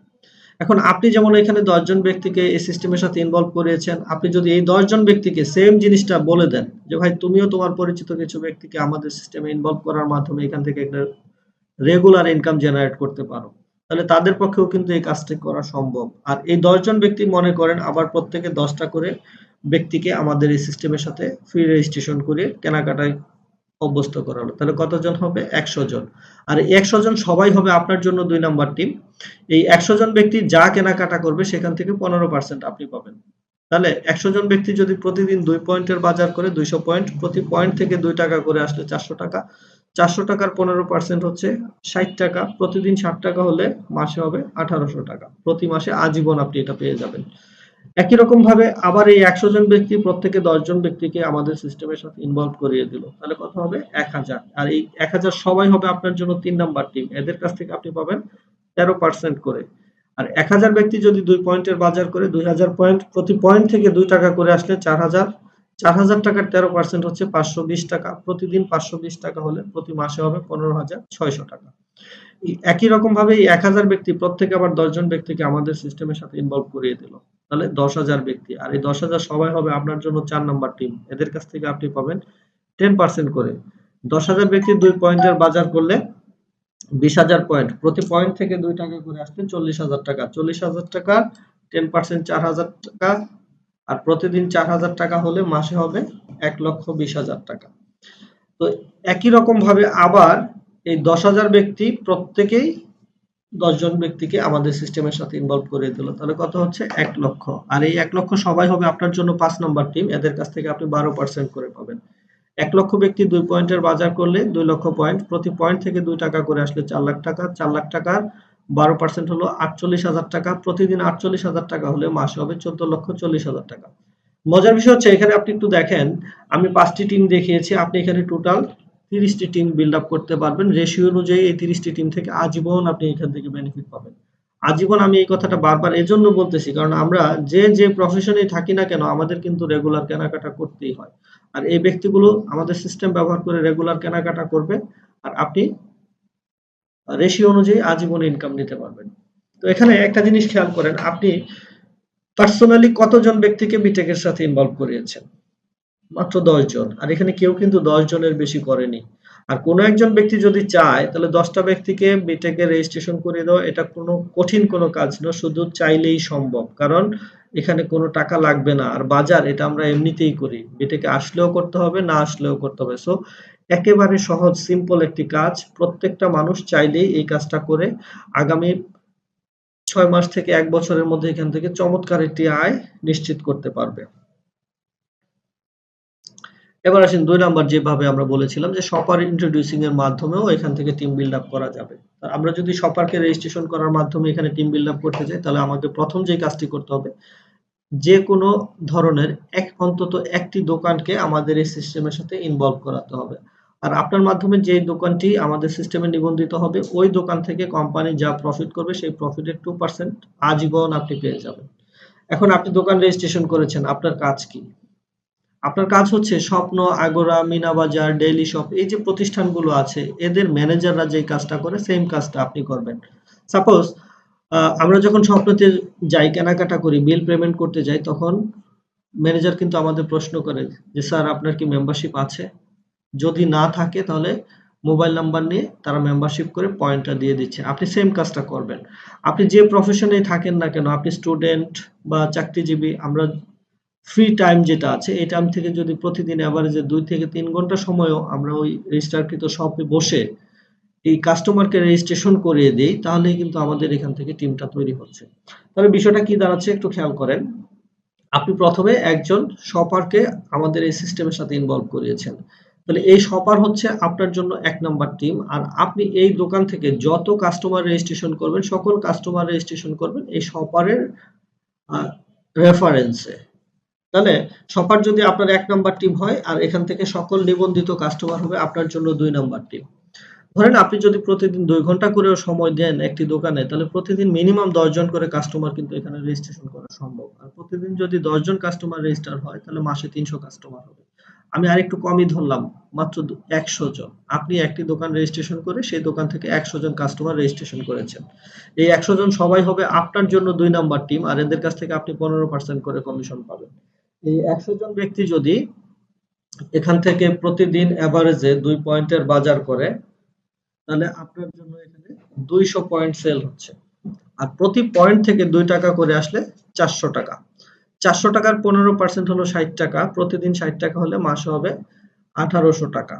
এখন আপনি যেমন এখানে 10 জন ব্যক্তিকে এই সিস্টেমের সাথে ইনভলভ করিয়েছেন, আপনি যদি এই 10 জন ব্যক্তিকে সেম জিনিসটা বলে দেন যে ভাই তুমিও তোমার পরিচিত কিছু ব্যক্তিকে আমাদের সিস্টেমে ইনভলভ করার মাধ্যমে এখান থেকে একটা রেগুলার ইনকাম জেনারেট করতে পারো, তাহলে তাদের পক্ষেও কিন্তু এই কাজটি করা সম্ভব। আর এই 10 জন ব্যক্তি মনে করেন আবার প্রত্যেকে 10টা করে ব্যক্তিকে আমাদের এই সিস্টেমের সাথে ফ্রি রেজিস্ট্রেশন করে কেনাকাটায় অভ্যস্ত করালো, তাহলে কতজন হবে? 100 জন। আর এই 100 জন সবাই হবে আপনার জন্য 2 নাম্বার টিম। এই 100 জন ব্যক্তি যা কেনাকাটা করবে সেখান থেকে 15% আপনি পাবেন। তাহলে 100 জন ব্যক্তি যদি প্রতিদিন 2 পয়েন্টের বাজার করে 200 পয়েন্ট, প্রতি পয়েন্ট থেকে 2 টাকা করে আসলে 400 টাকা। 400 টাকার 15% হচ্ছে 60 টাকা। প্রতিদিন 60 টাকা হলে মাসে হবে 1800 টাকা। প্রতি মাসে আজীবন আপনি এটা পেয়ে যাবেন। একই রকম ভাবে আবার এই 100 জন ব্যক্তি প্রত্যেকে 10 জন ব্যক্তিকে আমাদের সিস্টেমের সাথে ইনভলভ করিয়ে দিল, তাহলে কত হবে? 1000। আর এই 1000 সবাই হবে আপনার জন্য 3 নাম্বার টিম। এদের কাছ থেকে আপনি পাবেন 13% করে। আর 1000 ব্যক্তি যদি 2 পয়েন্টের বাজার করে 2000 পয়েন্ট, প্রতি পয়েন্ট থেকে 2 টাকা করে আসলে 4000। 4000 টাকার 13% হচ্ছে 520 টাকা। প্রতিদিন 520 টাকা হলে প্রতি মাসে হবে 15600 টাকা। একই রকম ভাবে এই 1000 ব্যক্তি প্রত্যেকে আবার 10 জন ব্যক্তিকে আমাদের সিস্টেমের সাথে ইনভলভ করিয়ে দিল, তাহলে 10,000 ব্যক্তি। আর এই 10,000 সবাই হবে আপনার জন্য 4 নাম্বার টিম। এদের কাছ থেকে আপনি পাবেন 10% করে। 10,000 ব্যক্তি 2 পয়েন্টের বাজার করলে 20,000 পয়েন্ট, প্রতি পয়েন্ট থেকে 2 টাকা করে আসলে 40,000 টাকা। 40,000 টাকা 10% 4,000 টাকা। আর প্রতিদিন 4,000 টাকা হলে মাসে হবে 1,20,000 টাকা। তো একই রকম ভাবে আবার এই 10,000 ব্যক্তি প্রত্যেকেই 10 জন ব্যক্তিকে আমাদের সিস্টেমের সাথে ইনভলভ করে দিল, তাহলে কত হচ্ছে? 1 লক্ষ। আর এই 1 লক্ষ সবাই হবে আপনার জন্য 5 নাম্বার টিম। এদের কাছ থেকে আপনি 12% করে পাবেন। 1 লক্ষ ব্যক্তি 2 পয়েন্টের বাজার করলে 2 লক্ষ পয়েন্ট, প্রতি পয়েন্ট থেকে 2 টাকা করে আসলে 4 লাখ টাকা। 4 লাখ টাকার 12% হলো 48,000 টাকা। প্রতিদিন 48,000 টাকা হলে মাসে হবে 14,40,000 টাকা। মজার বিষয় হচ্ছে এখানে আপনি একটু দেখেন, আমি 5টি টিম দেখিয়েছি, আপনি এখানে টোটাল 30টি টিম বিল্ড আপ করতে পারবেন। রেশিও অনুযায়ী এই 30টি টিম থেকে আজীবন আপনি এখান থেকে বেনিফিট পাবেন। আজীবন আমি এই কথাটা বারবার এজন্য বলতেছি কারণ আমরা যে প্রফেশনে থাকি না কেন আমাদের কিন্তু রেগুলার কেনাকাটা করতেই হয়। আর এই ব্যক্তিগুলো আমাদের সিস্টেম ব্যবহার করে রেগুলার কেনাকাটা করবে আর আপনি রেশিও অনুযায়ী আজীবন ইনকাম নিতে পারবেন। তো এখানে একটা জিনিস খেয়াল করেন, আপনি পার্সোনালি কতজন ব্যক্তিকে বিটেকের সাথে ইনভলভ করিয়েছেন? মাত্র 10 জন। আর এখানে কেউ কিন্তু 10 জনের বেশি করেনি। আর কোনো একজন ব্যক্তি যদি চায় তাহলে 10টা ব্যক্তিকে বিটেকে রেজিস্ট্রেশন করে দেওয়া এটা কোনো কঠিন কোনো কাজ না, শুধু চাইলেই সম্ভব। কারণ এখানে কোনো টাকা লাগবে না। আর বাজার এটা আমরা এমনিতেই করি। বিটেকে আসলেও করতে হবে, না আসলেও করতে হবে। সো একেবারে সহজ সিম্পল একটি কাজ। প্রত্যেকটা মানুষ চাইলেই এই কাজটা করে আগামী 6 মাস থেকে 1 বছরের মধ্যে এখান থেকে চমৎকার একটি আয় নিশ্চিত করতে পারবে। এবার আসেন 2 নাম্বার, যেভাবে আমরা বলেছিলাম যে শপার ইন্ট্রোডিউসিং এর মাধ্যমেও এখান থেকে টিম বিল্ড আপ করা যাবে। আমরা যদি শপারকে রেজিস্ট্রেশন করার মাধ্যমে এখানে টিম বিল্ড আপ করতে চাই তাহলে আমাদের প্রথম যে কাজটি করতে হবে, যে কোনো ধরনের অন্তত একটি দোকানকে আমাদের এই সিস্টেমের সাথে ইনভলভ করাতে হবে। আর আপনার মাধ্যমে যে দোকানটি আমাদের সিস্টেমে নিবন্ধিত হবে ওই দোকান থেকে কোম্পানি যা প্রফিট করবে সেই প্রফিটের 2% আজীবন আপনি পেয়ে যাবেন। এখন আপনি দোকান রেজিস্ট্রেশন করেছেন, আপনার কাজ কি? আপনার কাজ হচ্ছে স্বপ্ন, আগোরা, মিনা বাজার, ডেইলি শপ এই যে প্রতিষ্ঠানগুলো আছে এদের ম্যানেজাররা যে কাজটা করে সেম কাজটা আপনি করবেন। সাপোজ আমরা যখন স্বপ্নতে যাই কেনাকাটা করি, বিল পেমেন্ট করতে যাই, তখন ম্যানেজার কিন্তু আমাদের প্রশ্ন করে যে স্যার আপনার কি মেম্বারশিপ আছে? যদি না থাকে তাহলে মোবাইল নাম্বার নিয়ে তারা মেম্বারশিপ করে পয়েন্টটা দিয়ে দিচ্ছে। আপনি সেম কাজটা করবেন। আপনি যে প্রফেশনেই থাকেন না কেন, আপনি স্টুডেন্ট বা চাকরিজীবী, আমরা ফ্রি টাইম যেটা আছে এই টাইম থেকে যদি প্রতিদিন এভারেজে 2 থেকে 3 ঘন্টা সময়ও আমরা ওই রেজিস্টারকৃত শপে বসে এই কাস্টমারকে রেজিস্ট্রেশন করিয়ে দেই তাহলে কিন্তু আমাদের এখান থেকে টিমটা তৈরি হচ্ছে। তাহলে বিষয়টা কি দাঁড়াচ্ছে একটু খেয়াল করেন। আপনি প্রথমে একজন শপারকে আমাদের এই সিস্টেমের সাথে ইনভলভ করিয়েছেন, তাহলে এই শপার হচ্ছে আপনার জন্য 1 নাম্বার টিম। আর আপনি এই দোকান থেকে যত কাস্টমার রেজিস্ট্রেশন করবেন সকল কাস্টমার রেজিস্ট্রেশন করবেন এই শপারের রেফারেন্সে। তাহলে শপার যদি আপনার 1 নাম্বার টিম হয় আর এখান থেকে সকল নিবন্ধিত কাস্টমার হবে আপনার জন্য 2 নাম্বার টিম। ধরেন আপনি যদি প্রতিদিন 2 ঘন্টা করেও সময় দেন একটি দোকানে, তাহলে প্রতিদিন মিনিমাম 10 জন করে কাস্টমার কিন্তু এখানে রেজিস্ট্রেশন করা সম্ভব। আর প্রতিদিন যদি 10 জন কাস্টমার রেজিস্টার হয়, তাহলে মাসে 300 কাস্টমার হবে। আমি আরেকটু কমই ধরলাম, মাত্র 100 জন। আপনি একটি দোকান রেজিস্ট্রেশন করে সেই দোকান থেকে 100 জন কাস্টমার রেজিস্ট্রেশন করেছেন। এই 100 জন সবাই হবে আপনার জন্য 2 নাম্বার টিম, আর এদের কাছ থেকে আপনি 15% করে কমিশন পাবেন। এই 100 জন ব্যক্তি যদি এখান থেকে প্রতিদিন এভারেজে 2 পয়েন্টের বাজার করে, তাহলে আপনার জন্য এখানে 200 পয়েন্ট সেল হচ্ছে। আর প্রতি পয়েন্ট থেকে 2 টাকা করে আসলে 400 টাকা। 400 টাকার 15% হলো 60 টাকা। প্রতিদিন 60 টাকা হলে মাসে হবে 1800 টাকা।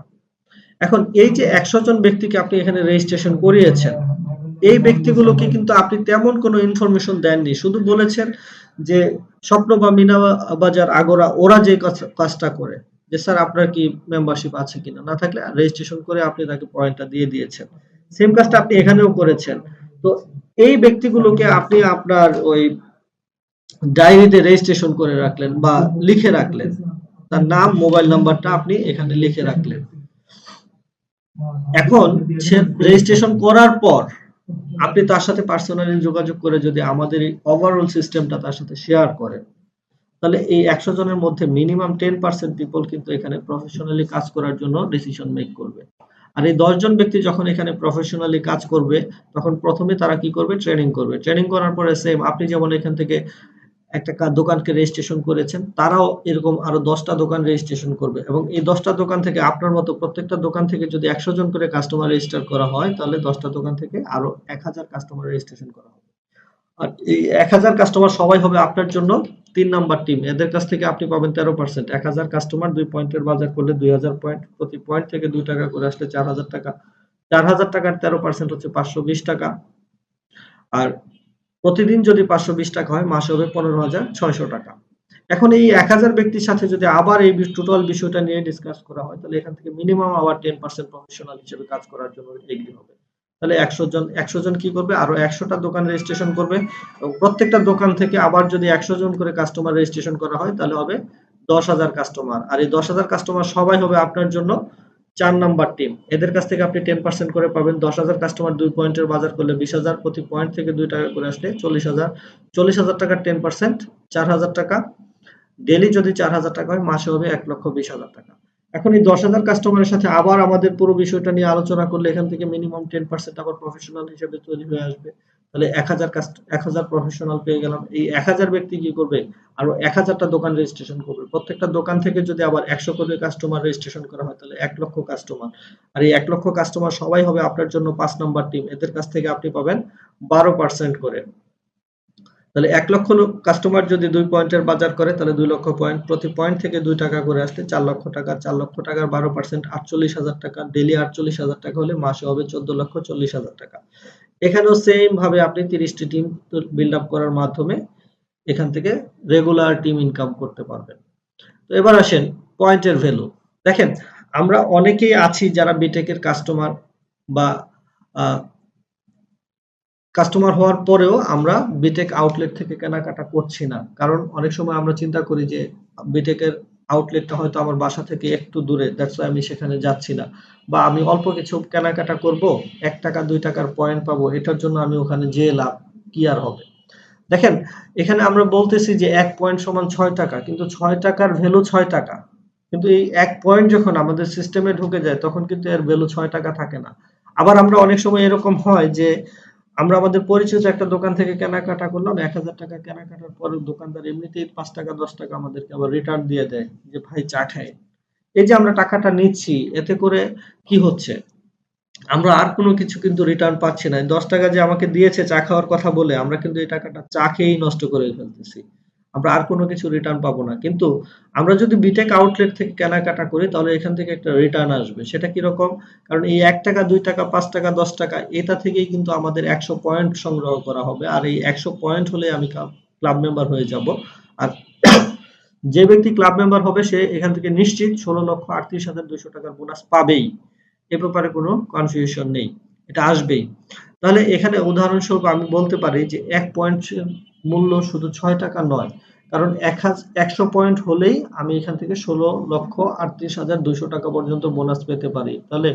এখন এই যে 100 জন ব্যক্তিকে আপনি এখানে রেজিস্ট্রেশন করিয়েছেন, এই ব্যক্তিগুলোকে কিন্তু আপনি তেমন কোনো ইনফরমেশন দেননি। শুধু বলেছেন যে স্বপ্ন বা মিনা বাজার, আগোরা ওরা যে কাজটা করে, যে স্যার আপনার কি মেম্বারশিপ আছে কিনা, না থাকলে রেজিস্ট্রেশন করে আপনি তাকে পয়েন্টটা দিয়ে দিয়েছেন। সেম কাজটা আপনি এখানেও করেছেন। তো এই ব্যক্তিগুলোকে আপনি আপনার ওই ডায়েরিতে রেজিস্ট্রেশন করে রাখলেন বা লিখে রাখলেন, তার নাম মোবাইল নাম্বারটা আপনি এখানে লিখে রাখলেন। এখন সে রেজিস্ট্রেশন করার পর আপনি তার সাথে পার্সোনালি যোগাযোগ করে যদি আমাদের এই ওভারঅল সিস্টেমটা তার সাথে শেয়ার করেন, তাহলে এই 100 জনের মধ্যে মিনিমাম 10% পিপল কিন্তু এখানে প্রফেশনালি কাজ করার জন্য ডিসিশন মেক করবে। আর এই 10 জন ব্যক্তি যখন এখানে প্রফেশনালি কাজ করবে, তখন প্রথমে তারা কি করবে? ট্রেনিং করবে। ট্রেনিং করার পরে সেম আপনি যেমন এখান থেকে একটা দোকানকে রেজিস্ট্রেশন করেছেন, তারাও এরকম আরো 10টা দোকান রেজিস্ট্রেশন করবে, এবং এই 10টা দোকান থেকে আপনার মতো প্রত্যেকটা দোকান থেকে যদি 100 জন করে কাস্টমার রেজিস্টার করা হয়, তাহলে 10টা দোকান থেকে আরো 1000 কাস্টমার রেজিস্ট্রেশন করা হবে। আর এই 1000 কাস্টমার সবাই হবে আপনার জন্য 3 নাম্বার টিম। এদের কাছ থেকে আপনি পাবেন 13%। 1000 কাস্টমার 2 পয়েন্টের বাজার করলে 2000 পয়েন্ট, প্রতি পয়েন্ট থেকে 2 টাকা করে আসলে 4000 টাকা। 4000 টাকার 13% হচ্ছে 520 টাকা। আর প্রতিদিন যদি 520 টাকা হয়, মাসে হবে 15,600 টাকা। এখন এই 1000 ব্যক্তির সাথে যদি আবার এই টোটাল বিষয়টা নিয়ে ডিসকাস করা হয়, তাহলে এখান থেকে মিনিমাম আবার 10% প্রফেশনাল হিসেবে কাজ করার জন্য এগ্রি হবে। তাহলে 100 জন কি করবে? আরো 100টা দোকান রেজিস্ট্রেশন করবে, এবং প্রত্যেকটা দোকান থেকে আবার যদি 100 জন করে কাস্টমার রেজিস্ট্রেশন করা হয়, তাহলে হবে 10,000 কাস্টমার। আর এই 10,000 কাস্টমার সবাই হবে আপনার জন্য 4 নাম্বার টিম। এদের কাছ থেকে আপনি 10% করে পাবেন। 10,000 কাস্টমার 2 পয়েন্টের বাজার করলে 20,000, প্রতি পয়েন্ট থেকে 2 টাকা করে আসলে 40,000। 40,000 টাকার 10% 4,000 টাকা। ডেইলি যদি 4,000 টাকা হয়, মাসে হবে 1,20,000 টাকা। এখন এই 10,000 কাস্টমারের সাথে আবার আমাদের পুরো বিষয়টা নিয়ে আলোচনা করলে এখান থেকে মিনিমাম 10% আবার প্রফেশনাল হিসেবে তৈরি হয়ে আসবে। তাহলে 1,000 প্রফেশনাল পেয়ে গেলাম। এই 1,000 ব্যক্তি কি করবে? আরো 1,000টা দোকান রেজিস্ট্রেশন করবে। প্রত্যেকটা দোকান থেকে যদি আবার 100 করে কাস্টমার রেজিস্ট্রেশন করা হয়, তাহলে 1,00,000 কাস্টমার। আর এই 1,00,000 কাস্টমার সবাই হবে আপনার জন্য 5 নাম্বার টিম। এদের কাছ থেকে আপনি পাবেন 12% করে। তাহলে 1,00,000 কাস্টমার যদি 2 পয়েন্টের বাজার করে, তাহলে 2,00,000 পয়েন্ট, প্রতি পয়েন্ট থেকে 2 টাকা করে আসলে 4,00,000 টাকা। 4,00,000 টাকার 12% 48,000 টাকা। ডেইলি 48,000 টাকা হলে মাসে হবে 14,40,000 টাকা। এখানেও সেম ভাবে আপনি 30টি টিম বিল্ড আপ করার মাধ্যমে এখান থেকে রেগুলার টিম ইনকাম করতে পারবেন। তো এবার আসেন পয়েন্টের ভ্যালু। দেখেন, আমরা অনেকেই আছি যারা বিটেকের কাস্টমার বা কাস্টমার হওয়ার পরেও আমরা বিটেক আউটলেট থেকে কেনাকাটা করছি না। কারণ অনেক সময় আমরা চিন্তা করি যে বিটেকের আউটলেটটা হয়তো আমার বাসা থেকে একটু দূরে, দ্যাটস ওয়াই আমি সেখানে যাচ্ছি না। বা আমি অল্প কিছু কেনাকাটা করব, 1 টাকা 2 টাকার পয়েন্ট পাবো, এটার জন্য আমি ওখানে যেয়ে লাভ কি আর হবে? দেখেন, এখানে আমরা বলতেছি যে 1 পয়েন্ট সমান 6 টাকা, কিন্তু 6 টাকার ভ্যালু 6 টাকা। কিন্তু এই 1 পয়েন্ট যখন আমাদের সিস্টেমে ঢুকে যায়, তখন কিন্তু এর ভ্যালু 6 টাকা থাকে না। আবার আমরা অনেক সময় এরকম হয় যে আমরা আমাদের পরিচিত একটা দোকান থেকে কেনাকাটা করলাম, 1,000 টাকা কেনাকাটার পরে দোকানদার এমনিতেই 5 টাকা 10 টাকা আমাদেরকে আবার রিটার্ন দিয়ে দেয় যে ভাই চা খাই। এই যে আমরা টাকাটা নিচ্ছি, এতে করে কি হচ্ছে? আমরা আর কোনো কিছু কিন্তু রিটার্ন পাচ্ছি না। 10 টাকা যে আমাকে দিয়েছে চা খাওয়ার কথা বলে, আমরা কিন্তু এই টাকাটা চা খেয়েই নষ্ট করে ফেলতেছি। আমরা আর কোনো কিছু রিটার্ন পাবো না। কিন্তু আমরা যদি বিটেক আউটলেট থেকে কেনাকাটা করি, তাহলে এখান থেকে একটা রিটার্ন আসবে। সেটা কিরকম? কারণ এই 1 টাকা 2 টাকা 5 টাকা 10 টাকা এটা থেকেই কিন্তু আমাদের 100 পয়েন্ট সংগ্রহ করা হবে। আর এই 100 পয়েন্ট হলে আমি ক্লাব মেম্বার হয়ে যাব। আর যে ব্যক্তি ক্লাব মেম্বার হবে সে এখান থেকে নিশ্চিত 16,38,200 টাকার বোনাস পাবেই। এ ব্যাপারে কোনো কনফিউশন নেই। এটা আসবেই। তাহলে এখানে উদাহরণস্বরূপ আমি বলতে পারি যে 1 পয়েন্ট মূল্য শুধু 6 টাকা নয়। কারণ 100 পয়েন্ট হলেই আমি এখান থেকে 16,38,200 টাকা পর্যন্ত বোনাস পেতে পারি। তাহলে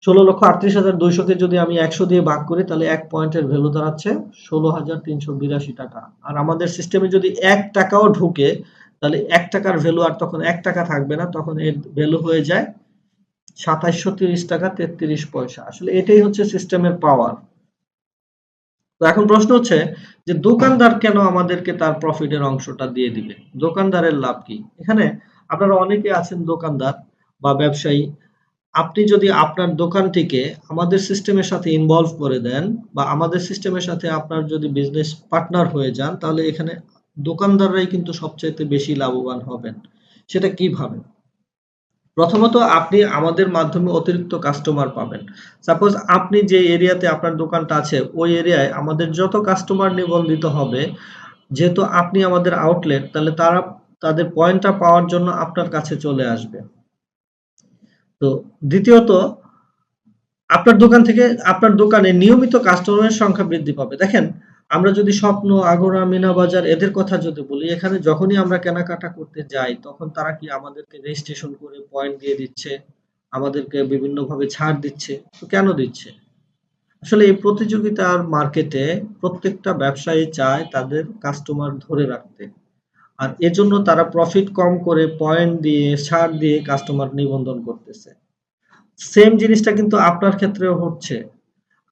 16,38,200 কে যদি আমি 100 দিয়ে ভাগ করি তাহলে 1 পয়েন্টের ভ্যালু দাঁড়াচ্ছে 16,382 টাকা। আর আমাদের সিস্টেমে যদি 1 টাকাও ঢুকে তাহলে 1 টাকার ভ্যালু আর তখন 1 টাকা থাকবে না, তখন এর ভ্যালু হয়ে যায় 2730 টাকা 33 পয়সা। আসলে এটাই হচ্ছে সিস্টেমের পাওয়ার। তো এখন প্রশ্ন হচ্ছে যে দোকানদার কেন আমাদেরকে তার প্রফিটের অংশটা দিয়ে দিবে? দোকানদারের লাভ কি? এখানে আপনারা অনেকে আছেন দোকানদার বা ব্যবসায়ী, আপনি যদি আপনার দোকানটিকে আমাদের সিস্টেমের সাথে ইনভলভ করে দেন বা আমাদের সিস্টেমের সাথে আপনার যদি বিজনেস পার্টনার হয়ে যান, তাহলে এখানে দোকানদাররাই কিন্তু সবচাইতে বেশি লাভবান হবেন। সেটা কিভাবে? প্রথমত আপনি আমাদের মাধ্যমে অতিরিক্ত কাস্টমার পাবেন। সাপোজ আপনি যে এরিয়াতে আপনার দোকানটা আছে ওই এরিয়ায় আমাদের যত কাস্টমার নিবন্ধিত হবে, যেহেতু আপনি আমাদের আউটলেট, তাহলে তারা তাদের পয়েন্টটা পাওয়ার জন্য আপনার কাছে চলে আসবে। তো দ্বিতীয়ত আপনার দোকান থেকে আপনার দোকানে নিয়মিত কাস্টমারের সংখ্যা বৃদ্ধি পাবে। দেখেন, আমরা যদি স্বপ্ন, আগোরা, মিনা বাজার এদের কথা যদি বলি, এখানে যখনই আমরা কেনাকাটা করতে যাই তখন তারা কি আমাদেরকে রেজিস্ট্রেশন করে পয়েন্ট দিয়ে দিচ্ছে, আমাদেরকে বিভিন্নভাবে ছাড় দিচ্ছে। তো কেন দিচ্ছে? আসলে এই প্রতিযোগিতার মার্কেটে প্রত্যেকটা ব্যবসায়ী চায় তাদের কাস্টমার ধরে রাখতে। আর এজন্য তারা প্রফিট কম করে পয়েন্ট দিয়ে, ছাড় দিয়ে কাস্টমার নিবন্ধন করতেছে। সেম জিনিসটা কিন্তু আপনার ক্ষেত্রেও হচ্ছে।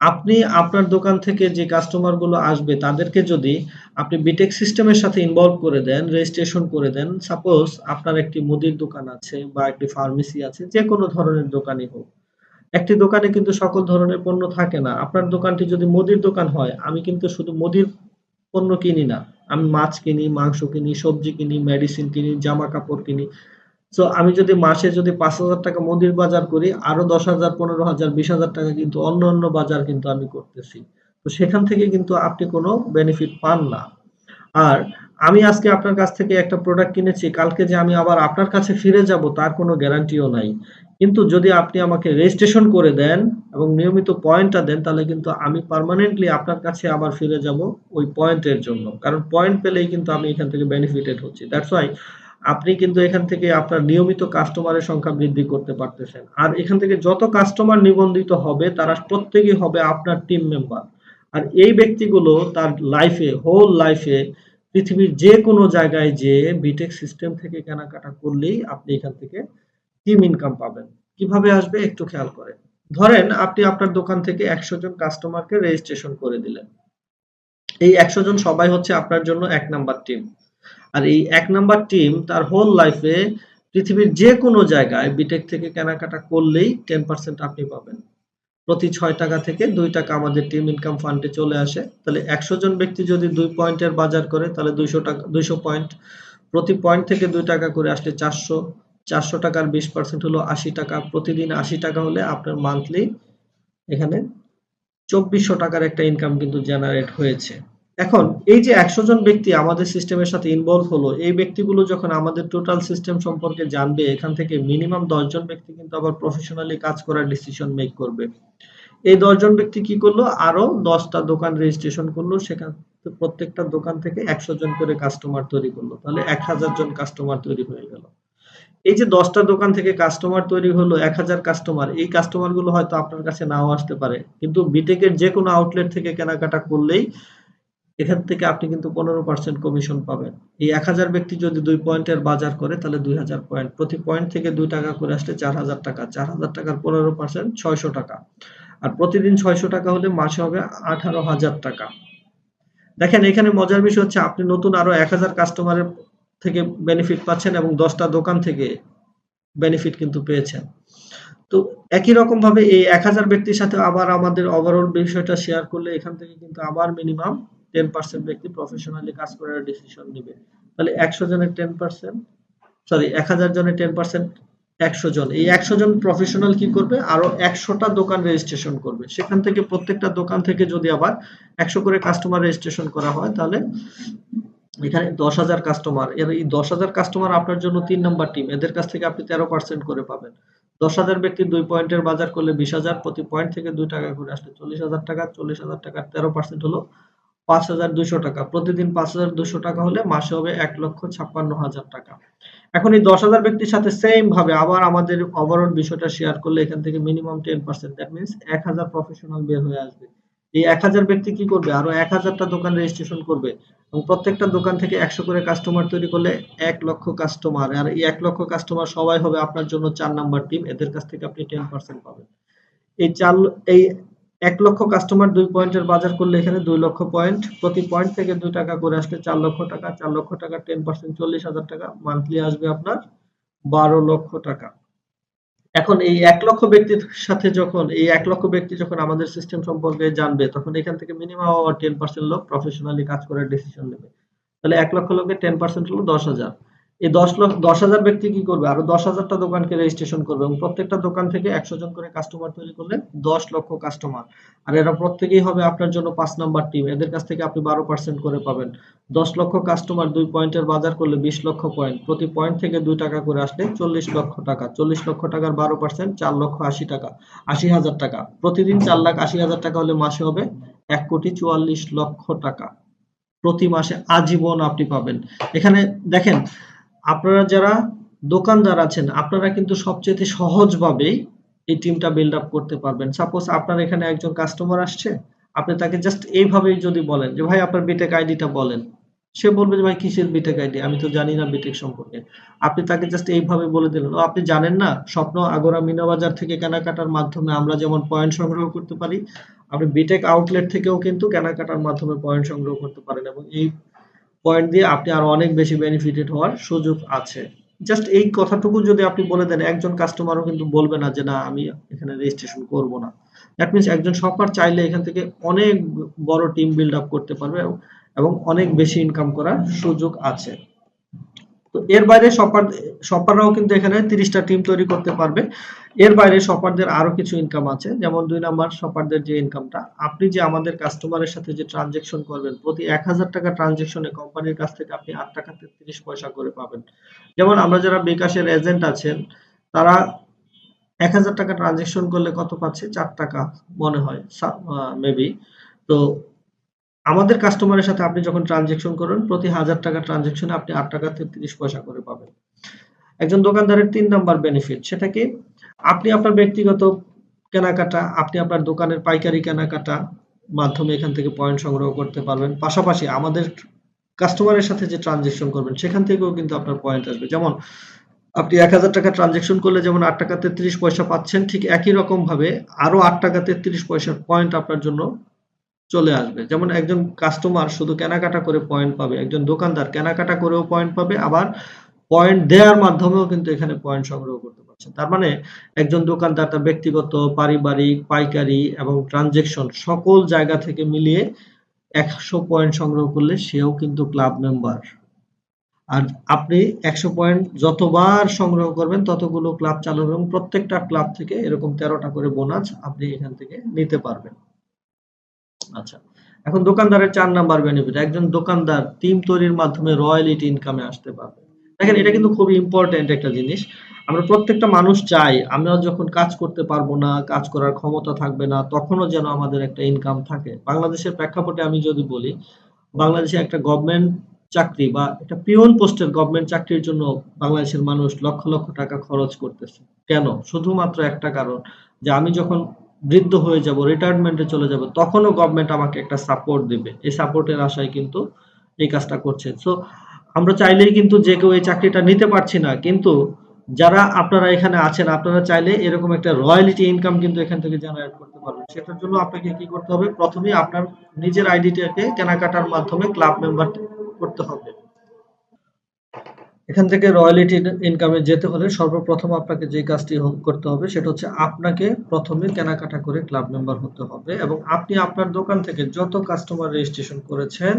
আপনি আপনার দোকান থেকে যে কাস্টমার গুলো আসবে তাদেরকে যদি আপনি বিটেক সিস্টেমের সাথে ইনভলভ করে দেন, রেজিস্ট্রেশন করে দেন, সাপোজ আপনার একটি মুদির দোকান আছে বা একটি ফার্মেসি আছে, যে কোনো ধরনের দোকানই হোক, একটি দোকানে কিন্তু সকল ধরনের পণ্য থাকে না। আপনার দোকানটি যদি মুদির দোকান হয়, আমি কিন্তু শুধু মুদির পণ্য কিনি না, আমি মাছ কিনি, মাংস কিনি, সবজি কিনি, মেডিসিন কিনি, জামা কাপড় কিনি। সো আমি যদি মাসে যদি 5,000 টাকা মুদির বাজার করি, আরো 10,000, 15,000, 20,000 টাকা কিন্তু অন্য বাজার কিন্তু আমি করতেছি। তো সেখান থেকে কিন্তু আপনি কোনো বেনিফিট পান না। আর আমি আজকে আপনার কাছ থেকে একটা প্রোডাক্ট কিনেছি, কালকে যে আমি আবার আপনার কাছে ফিরে যাব তার কোনো গ্যারান্টিও নাই। কিন্তু যদি আপনি আমাকে রেজিস্ট্রেশন করে দেন এবং নিয়মিত পয়েন্টটা দেন, তাহলে কিন্তু আমি পার্মানেন্টলি আপনার কাছে আবার ফিরে যাব ওই পয়েন্টের জন্য। কারণ পয়েন্ট পেলেই কিন্তু আমি এখান থেকে বেনিফিটেড হচ্ছি। দ্যাটস ওয়াই আপনি কিন্তু এখান থেকে আপনার নিয়মিত কাস্টমারের সংখ্যা বৃদ্ধি করতে পারতেছেন। আর এখান থেকে যত কাস্টমার নিবন্ধিত হবে তারা প্রত্যেকেই হবে আপনার টিম মেম্বার। আর এই ব্যক্তিগুলো তার লাইফে, হোল লাইফে পৃথিবীর যে কোনো জায়গায় যেয়ে বিটেক সিস্টেম থেকে কেনাকাটা করলেই আপনি এখান থেকে টিম ইনকাম পাবেন। কিভাবে আসবে একটু খেয়াল করেন। ধরেন আপনি আপনার দোকান থেকে 100 জন কাস্টমারকে রেজিস্ট্রেশন করে দিলেন। এই 100 জন সবাই হচ্ছে আপনার জন্য 1 নাম্বার টিম। আর এই 1 নাম্বার টিম তার হোল লাইফে পৃথিবীর যে কোনো জায়গায় বিটেক থেকে কেনাকাটা করলেই 10% আপনি পাবেন। প্রতি 6 টাকা থেকে 2 টাকা আমাদের টিম ইনকাম ফান্ডে চলে আসে। তাহলে 100 জন ব্যক্তি যদি 2 পয়েন্টের বাজার করে তাহলে 200 টাকা, 200 পয়েন্ট। প্রতি পয়েন্ট থেকে 2 টাকা করে আসলে 400, 400 টাকার 20% হলো 80 টাকা। প্রতিদিন 80 টাকা হলে আপনার মান্থলি এখানে 2400 টাকার একটা ইনকাম কিন্তু জেনারেট হয়েছে। এখন এই যে 100 জন ব্যক্তি আমাদের সিস্টেমের সাথে ইনভলভ হলো, এই ব্যক্তিগুলো যখন আমাদের টোটাল সিস্টেম সম্পর্কে জানবে, এখান থেকে মিনিমাম 10 জন ব্যক্তি কিন্তু আবার প্রফেশনালি কাজ করার ডিসিশন মেক করবে। এই 10 জন ব্যক্তি কি করলো? আরো 10টা দোকান রেজিস্ট্রেশন করলো, সেখান প্রত্যেকটা দোকান থেকে 100 জন করে কাস্টমার তৈরি করলো, তাহলে 1000 জন কাস্টমার তৈরি হয়ে গেল। এই যে 10টা দোকান থেকে কাস্টমার তৈরি হলো, 1000 কাস্টমার, এই কাস্টমার গুলো হয়তো আপনার কাছে নাও আসতে পারে, কিন্তু বিটেকের যে কোনো আউটলেট থেকে কেনাকাটা করলেই এখান থেকে আপনি কিন্তু 15% কমিশন পাবেন। এই 1000 ব্যক্তি যদি 2 পয়েন্টের বাজার করে তাহলে 2000 পয়েন্ট, প্রতি পয়েন্ট থেকে 2 টাকা করে আসলে 4000 টাকা, 4000 টাকার 15% 600 টাকা। আর প্রতিদিন 600 টাকা হলে মাসে হবে 18,000 টাকা। দেখেন এখানে মজার বিষয় হচ্ছে আপনি নতুন আরো 1000 কাস্টমারের থেকে বেনিফিট পাচ্ছেন এবং 10টা দোকান থেকে বেনিফিট কিন্তু পেয়েছেন। তো একই রকম ভাবে এই 1000 ব্যক্তির সাথে আবার আমাদের ওভারঅল বিষয়টা শেয়ার করলে এখান থেকে কিন্তু আবার মিনিমাম 10% ব্যক্তি প্রফেশনালি কাজ করার ডিসিশন নেবে। তাহলে 100 জনের 10%, সরি 1000 জনের 10%, 100 জন। এই 100 জন প্রফেশনাল কি করবে? আরো 100টা দোকান রেজিস্ট্রেশন করবে। সেখান থেকে প্রত্যেকটা দোকান থেকে যদি আবার 100 করে কাস্টমার রেজিস্ট্রেশন করা হয় তাহলে এখানে 10,000 কাস্টমার, এর এই 10,000 কাস্টমার আপনার জন্য 3 নাম্বার টিম, এদের কাছ থেকে আপনি 13% করে পাবেন। 10,000 ব্যক্তি 2 পয়েন্টের বাজার করলে 20,000, প্রতি পয়েন্ট থেকে 2 টাকা করে আসলে 40,000 টাকা, 40,000 টাকার 13% হলো 5,200 টাকা, প্রতিদিন 5,200 টাকা হলে মাসে হবে 1,56,000 টাকা। এখন এই 10,000 ব্যক্তির সাথে সেম ভাবে আবার আমাদের ওভারঅল বিষয়টা শেয়ার করলে এখান থেকে মিনিমাম 10%, দ্যাট মিনস 1,000 প্রফেশনাল বের হয়ে আসবে। এই 1,000 ব্যক্তি কি করবে? আরো 1,000টা দোকান রেজিস্ট্রেশন করবে এবং প্রত্যেকটা দোকান থেকে 100 করে কাস্টমার তৈরি করলে 1 লক্ষ কাস্টমার, আর এই 1 লক্ষ কাস্টমার সবাই হবে আপনার জন্য 4 নাম্বার টিম, এদের কাছ থেকে আপনি 10% পাবেন। এই 1 লক্ষ কাস্টমার 2 পয়েন্টের বাজার করলে এখানে 2 লক্ষ পয়েন্ট, প্রতি পয়েন্ট থেকে 2 টাকা করে আসলে 4 লক্ষ টাকা, 4 লক্ষ টাকা 10% 40,000 টাকা, মান্থলি আসবে আপনার 12 লক্ষ টাকা। এখন এই 1 লক্ষ ব্যক্তির সাথে যখন এই 1 লক্ষ ব্যক্তি যখন আমাদের সিস্টেম সম্পর্কে জানবে, তখন এখান থেকে মিনিমাম আবার 10% লোক প্রফেশনালি কাজ করার ডিসিশন নেবে। তাহলে 1 লক্ষ লোকের 10% হলো 10,000। এই 10,000 ব্যক্তি কি করবে? আরো 10,000টা দোকানকে রেজিস্ট্রেশন করবে এবং প্রত্যেকটা দোকান থেকে 100 জন করে কাস্টমার তৈরি করলে 10 লক্ষ কাস্টমার। আর এরা প্রত্যেকেই হবে আপনার জন্য 5 নাম্বার টিম। এদের কাছ থেকে আপনি 12% করে পাবেন। 10 লক্ষ কাস্টমার 2 পয়েন্টের বাজার করলে 20 লক্ষ পয়েন্ট। প্রতি পয়েন্ট থেকে 2 টাকা করে আসলে 40 লক্ষ টাকা। 40 লক্ষ টাকার 12% 4 লক্ষ 80 টাকা। 80,000 টাকা। প্রতিদিন 4,80,000 টাকা হলে মাসে হবে 1,44,00,000 টাকা। প্রতি মাসে আজীবন আপনি পাবেন। এখানে দেখেন, আপনারা যারা দোকানদার আছেন, আপনারা কিন্তু সবচেয়ে সহজভাবেই এই টিমটা বিল্ড আপ করতে পারবেন। সাপোজ আপনার এখানে একজন কাস্টমার আসছে, আপনি তাকে জাস্ট এইভাবেই যদি বলেন যে ভাই আপনার বিটেক আইডিটা বলেন, সে বলবে যে ভাই কিসের বিটেক আইডি, আমি তো জানি না বিটেক সম্পর্কে। আপনি তাকে জাস্ট এইভাবে বলে দিলেন, ও আপনি জানেন না, স্বপ্ন আগোরা মিনা বাজার থেকে কেনাকাটার মাধ্যমে আমরা যেমন পয়েন্ট সংগ্রহ করতে পারি, আপনি বিটেক আউটলেট থেকেও কিন্তু কেনাকাটার মাধ্যমে পয়েন্ট সংগ্রহ করতে পারেন এবং এই পয়েন্ট দিয়ে আপনি আরো অনেক বেশি বেনিফিটেড হওয়ার সুযোগ আছে। জাস্ট এই কথাটুকু যদি আপনি বলে দেন, একজন কাস্টমারও কিন্তু বলবে না যে না আমি এখানে রেজিস্ট্রেশন করব না। দ্যাট মিনস একজন শপার চাইলে এখান থেকে অনেক বড় টিম বিল্ড আপ করতে পারবে এবং অনেক বেশি ইনকাম করার সুযোগ আছে। তো এর বাইরে শপাররাও কিন্তু এখানে 30টা টিম তৈরি করতে পারবে। এর বাইরে শপারদের আরো কিছু ইনকাম আছে, যেমন 2 নাম্বার শপারদের যে ইনকামটা, আপনি যে আমাদের কাস্টমারের সাথে যে ট্রানজেকশন করবেন, প্রতি 1,000 টাকা ট্রানজেকশনে কোম্পানির কাছ থেকে আপনি 8 টাকা 33 পয়সা করে পাবেন। যেমন আমরা যারা বিকাশের এজেন্ট আছেন, তারা 1,000 টাকা ট্রানজেকশন করলে কত পাচ্ছে? 4 টাকা মনে হয়, মেবি। তো আমাদের কাস্টমারের সাথে আপনি যখন ট্রানজেকশন করবেন, প্রতি 1,000 টাকা ট্রানজেকশনে আপনি 8 টাকা 33 পয়সা করে পাবেন। একজন দোকানদারের 3 নাম্বার বেনিফিট, সেটা কি? আপনি আপনার ব্যক্তিগত কেনাকাটা, আপনি আপনার দোকানের পাইকারি কেনাকাটা মাধ্যমে এখান থেকে পয়েন্ট সংগ্রহ করতে পারবেন। পাশাপাশি আমাদের কাস্টমারের সাথে যে ট্রানজেকশন করবেন, সেখান থেকেও কিন্তু আপনার পয়েন্ট আসবে। যেমন আপনি 1,000 টাকা ট্রানজেকশন করলে যেমন 8 টাকা 33 পয়সা পাচ্ছেন, ঠিক একই রকম ভাবে আরো 8 টাকা 33 পয়সার পয়েন্ট আপনার জন্য চলে আসবে। যেমন একজন কাস্টমার শুধু কেনাকাটা করে পয়েন্ট পাবে, একজন দোকানদার কেনাকাটা করেও পয়েন্ট পাবে, আবার পয়েন্ট দেওয়ার মাধ্যমেও কিন্তু এখানে পয়েন্ট সংগ্রহ করতে পারছে। তার মানে একজন দোকানদার তার ব্যক্তিগত, পারিবারিক, পাইকারি এবং ট্রানজেকশন সকল জায়গা থেকে মিলিয়ে 100 পয়েন্ট সংগ্রহ করলে সেও কিন্তু ক্লাব মেম্বার। আর আপনি 100 পয়েন্ট যতবার সংগ্রহ করবেন ততগুলো ক্লাব চালু হবে এবং প্রত্যেকটা ক্লাব থেকে এরকম 13টা করে বোনাস আপনি এখান থেকে নিতে পারবেন। আচ্ছা, এখন দোকানদারের 4 নাম্বার বেনিফিট, একজন দোকানদার টিম তৈরির মাধ্যমে রয়্যালিটি ইনকামে আসতে পারবে। দেখেন, এটা কিন্তু খুবই ইম্পর্টেন্ট একটা জিনিস। আমরা প্রত্যেকটা মানুষ চাই আমরা যখন কাজ করতে পারবো না, কাজ করার ক্ষমতা থাকবে না, তখনও যেন আমাদের একটা ইনকাম থাকে। বাংলাদেশের প্রেক্ষাপটে আমি যদি বলি, বাংলাদেশে একটা গভর্নমেন্ট চাকরি বা একটা পিওন পোস্টের গভর্নমেন্ট চাকরির জন্য বাংলাদেশের মানুষ লক্ষ লক্ষ টাকা খরচ করতেছে। কেন? শুধুমাত্র একটা কারণ, যে আমি যখন বৃদ্ধ হয়ে যাব, রিটায়ারমেন্টে চলে যাব, তখনও গভর্নমেন্ট আমাকে একটা সাপোর্ট দিবে। এই সাপোর্টের আশায় কিন্তু এই কাজটা করছে। সো আমরা চাইলেই কিন্তু যে কেউ এই চাকরিটা নিতে পারছি না, কিন্তু যারা আপনারা এখানে আছেন, আপনারা চাইলে এরকম একটা রয়্যালিটি ইনকাম কিন্তু এখান থেকে জেনারেট করতে পারবেন। সেটার জন্য আপনাকে কি করতে হবে? প্রথমেই আপনার নিজের আইডিটাকে কেনাকাটার মাধ্যমে ক্লাব মেম্বার করতে হবে। এখান থেকে রয়্যালিটি ইনকামে যেতে হলে সর্বপ্রথম আপনাকে যে কাজটি করতে হবে সেটা হচ্ছে আপনাকে প্রথমে কেনাকাটা করে ক্লাব মেম্বার হতে হবে এবং আপনি আপনার দোকান থেকে যত কাস্টমার রেজিস্ট্রেশন করেছেন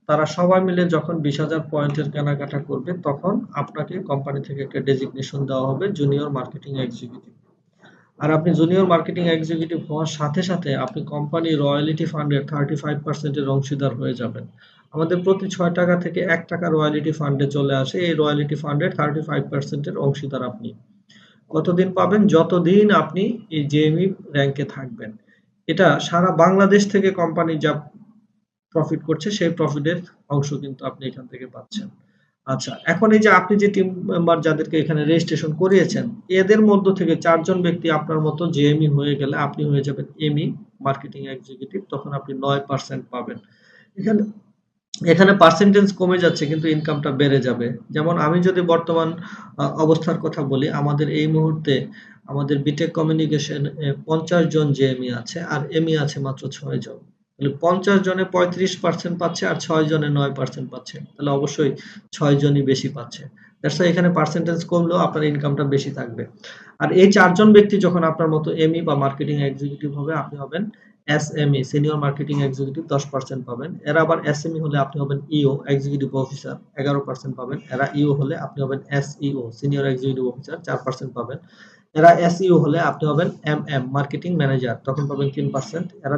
তারা সবাই মিলে যখন 20,000 পয়েন্টের কেনাকাটা করবে, তখন আপনাকে কোম্পানি থেকে একটা ডেজিগনেশন দেওয়া হবে জুনিয়র মার্কেটিং এক্সিকিউটিভ। আর আপনি জুনিয়র মার্কেটিং এক্সিকিউটিভ হওয়ার সাথে সাথে আপনি কোম্পানি রয়্যালিটি ফান্ডের 35% এর অংশীদার হয়ে যাবেন। আমাদের প্রতি 6 টাকা থেকে 1 টাকা রয়্যালিটি ফান্ডে চলে আসে। এই রয়্যালিটি ফান্ডের 35% এর অংশীদার আপনি কতদিন পাবেন? যতদিন আপনি এই জেএমই র্যাঙ্কে থাকবেন। এটা সারা বাংলাদেশ থেকে কোম্পানি যা প্রফিট করছে সেই প্রফিটের অংশ কিন্তু আপনি এখান থেকে পাচ্ছেন। আচ্ছা, এখন এই যে আপনি যে টিম মেম্বার যাদেরকে এখানে রেজিস্ট্রেশন করিয়েছেন, এদের মধ্য থেকে ৪ জন ব্যক্তি আপনার মতো জেএমই হয়ে গেলে আপনি হয়ে যাবেন এমই, মার্কেটিং এক্সিকিউটিভ, তখন আপনি 9% পাবেন। এখানে এখানে পার্সেন্টেজ কমে যাচ্ছে কিন্তু ইনকামটা বেড়ে যাবে। যেমন আমি যদি বর্তমান অবস্থার কথা বলি, আমাদের এই মুহূর্তে আমাদের বিটেক কমিউনিকেশন 50 জন জেএমই আছে আর এমই আছে মাত্র 6 জন। তাহলে 50 জনে 35% পাচ্ছে আর 6 জনে 9% পাচ্ছে। তাহলে অবশ্যই 6 জনই বেশি পাচ্ছে। দ্যাটস ওয়াই এখানে পার্সেন্টেজ কমলেও আপনার ইনকামটা বেশি থাকবে। আর এই 4 জন ব্যক্তি যখন আপনার মতো এমই বা মার্কেটিং এক্সিকিউটিভ হবে, আপনি হবেন এসএমই, সিনিয়র মার্কেটিং এক্সিকিউটিভ, 10% পাবেন। এরা আবার এসএমই হলে আপনি হবেন ইও, এক্সিকিউটিভ অফিসার, 11% পাবেন। এরা ইও হলে আপনি হবেন এসইও, সিনিয়র এক্সিকিউটিভ অফিসার, 4% পাবেন। এরা এসইও হলে আপনি হবেন এমএম, মার্কেটিং ম্যানেজার, তখন পাবেন 3%। এরা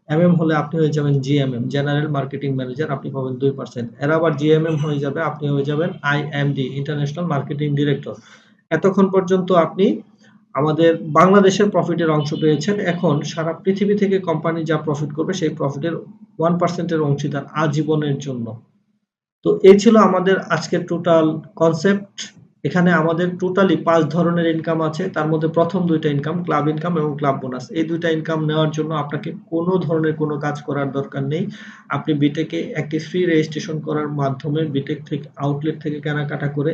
এমএম হলে আপনি হয়ে যাবেন জিএমএম, জেনারেল মার্কেটিং ম্যানেজার, আপনি পাবেন 2%। এরা আবার জিএমএম হয়ে যাবে, আপনি হয়ে যাবেন আইএমডি, ইন্টারন্যাশনাল মার্কেটিং ডিরেক্টর। এতক্ষণ পর্যন্ত আপনি আমাদের বাংলাদেশের প্রফিটের অংশ পেয়েছেন। এখন সারা পৃথিবী থেকে কোম্পানি যা প্রফিট করবে সেই প্রফিটের 1% এর অংশীদার আজীবনের জন্য। তো এই ছিল আমাদের আজকের টোটাল কনসেপ্ট। এখানে আমাদের টোটালি 5 ধরনের ইনকাম আছে। তার মধ্যে প্রথম 2টা ইনকাম ক্লাব ইনকাম এবং ক্লাব বোনাস। এই 2টা ইনকাম নেওয়ার জন্য আপনাকে কোনো ধরনের কোনো কাজ করার দরকার নেই। আপনি বিটেকে একটি ফ্রি রেজিস্ট্রেশন করার মাধ্যমে বিটেক থেকে আউটলেট থেকে কেনাকাটা করে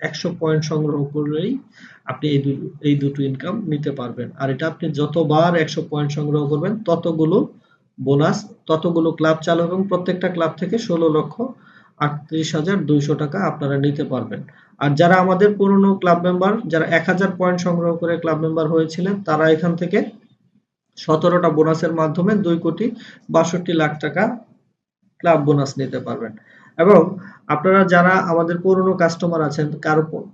100 পয়েন্ট সংগ্রহ করলেই আপনি এই দুটো ইনকাম নিতে পারবেন। আর এটা আপনি যতবার 100 পয়েন্ট সংগ্রহ করবেন ততগুলো বোনাস, ততগুলো ক্লাব চালু এবং প্রত্যেকটা ক্লাব থেকে 16,38,200 টাকা আপনারা নিতে পারবেন। আর যারা আমাদের পুরনো ক্লাব মেম্বার, যারা 1000 পয়েন্ট সংগ্রহ করে ক্লাব মেম্বার হয়েছিলেন, তারা এখান থেকে 17টা বোনাসের মাধ্যমে 2,62,00,000 টাকা ক্লাব বোনাস নিতে পারবেন। এবং আপনারা যারা আমাদের পুরনো কাস্টমার আছেন,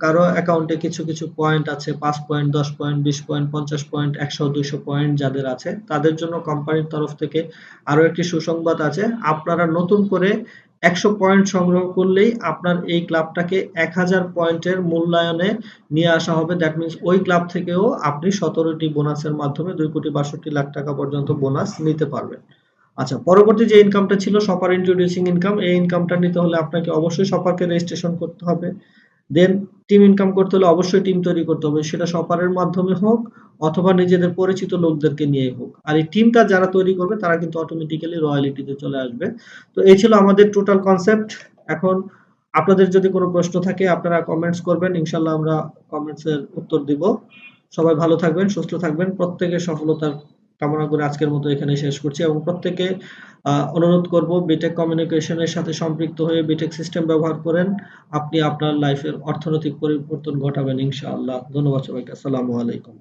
কারো অ্যাকাউন্টে কিছু কিছু পয়েন্ট আছে, 5 point, 10 point, 20 point, 50 point, 100, 200 point যাদের আছে, তাদের জন্য কোম্পানির তরফ থেকে আরো একটি সুসংবাদ আছে। আপনারা নতুন করে 100 পয়েন্ট সংগ্রহ করলেই আপনার এই ক্লাবটাকে 1000 পয়েন্টের মূল্যায়নে নিয়ে আসা হবে। দ্যাট মিনস ওই ক্লাব থেকেও আপনি 17টি বোনাসের মাধ্যমে 2,62,00,000 টাকা পর্যন্ত বোনাস নিতে পারবেন। আচ্ছা, পরবর্তী যে ইনকামটা ছিল শপার ইন্ট্রোডিউসিং ইনকাম, এই ইনকামটা নিতে হলে আপনাকে অবশ্যই শপারকে রেজিস্ট্রেশন করতে হবে। দেন টিম ইনকাম করতে হলে অবশ্যই টিম তৈরি করতে হবে, সেটা শপারের মাধ্যমে হোক অথবা নিজেদের পরিচিত লোকদেরকে নিয়ে হোক। আর এই টিমটা যারা তৈরি করবে তারা কিন্তু অটোমেটিক্যালি রয়্যালিটিতে চলে আসবে। তো এই ছিল আমাদের টোটাল কনসেপ্ট। এখন আপনাদের যদি কোনো প্রশ্ন থাকে আপনারা কমেন্টস করবেন, ইনশাল্লাহ আমরা কমেন্টসের উত্তর দিব। সবাই ভালো থাকবেন, সুস্থ থাকবেন, প্রত্যেকের সফলতার কামনা করে আজকের মতো এখানে শেষ করছি এবং প্রত্যেকে অনুরোধ করব বিটেক কমিউনিকেশনের সাথে সম্পৃক্ত হয়ে বিটেক সিস্টেম ব্যবহার করেন। আপনি আপনার লাইফের অর্থনৈতিক পরিবর্তন ঘটাবেন ইনশাআল্লাহ। ধন্যবাদ সবাইকে। আসসালামু আলাইকুম।